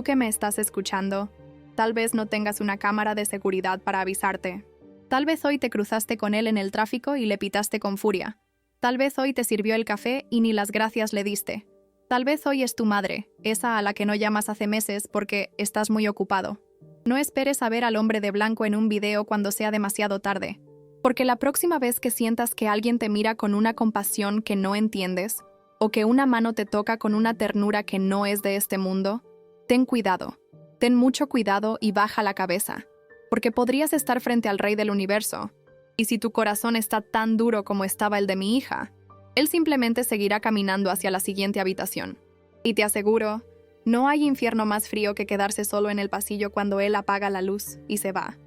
que me estás escuchando, tal vez no tengas una cámara de seguridad para avisarte. Tal vez hoy te cruzaste con él en el tráfico y le pitaste con furia. Tal vez hoy te sirvió el café y ni las gracias le diste. Tal vez hoy es tu madre, esa a la que no llamas hace meses porque estás muy ocupado. No esperes a ver al hombre de blanco en un video cuando sea demasiado tarde, porque la próxima vez que sientas que alguien te mira con una compasión que no entiendes, o que una mano te toca con una ternura que no es de este mundo, ten cuidado, ten mucho cuidado y baja la cabeza, porque podrías estar frente al rey del universo, y si tu corazón está tan duro como estaba el de mi hija, él simplemente seguirá caminando hacia la siguiente habitación. Y te aseguro, no hay infierno más frío que quedarse solo en el pasillo cuando él apaga la luz y se va.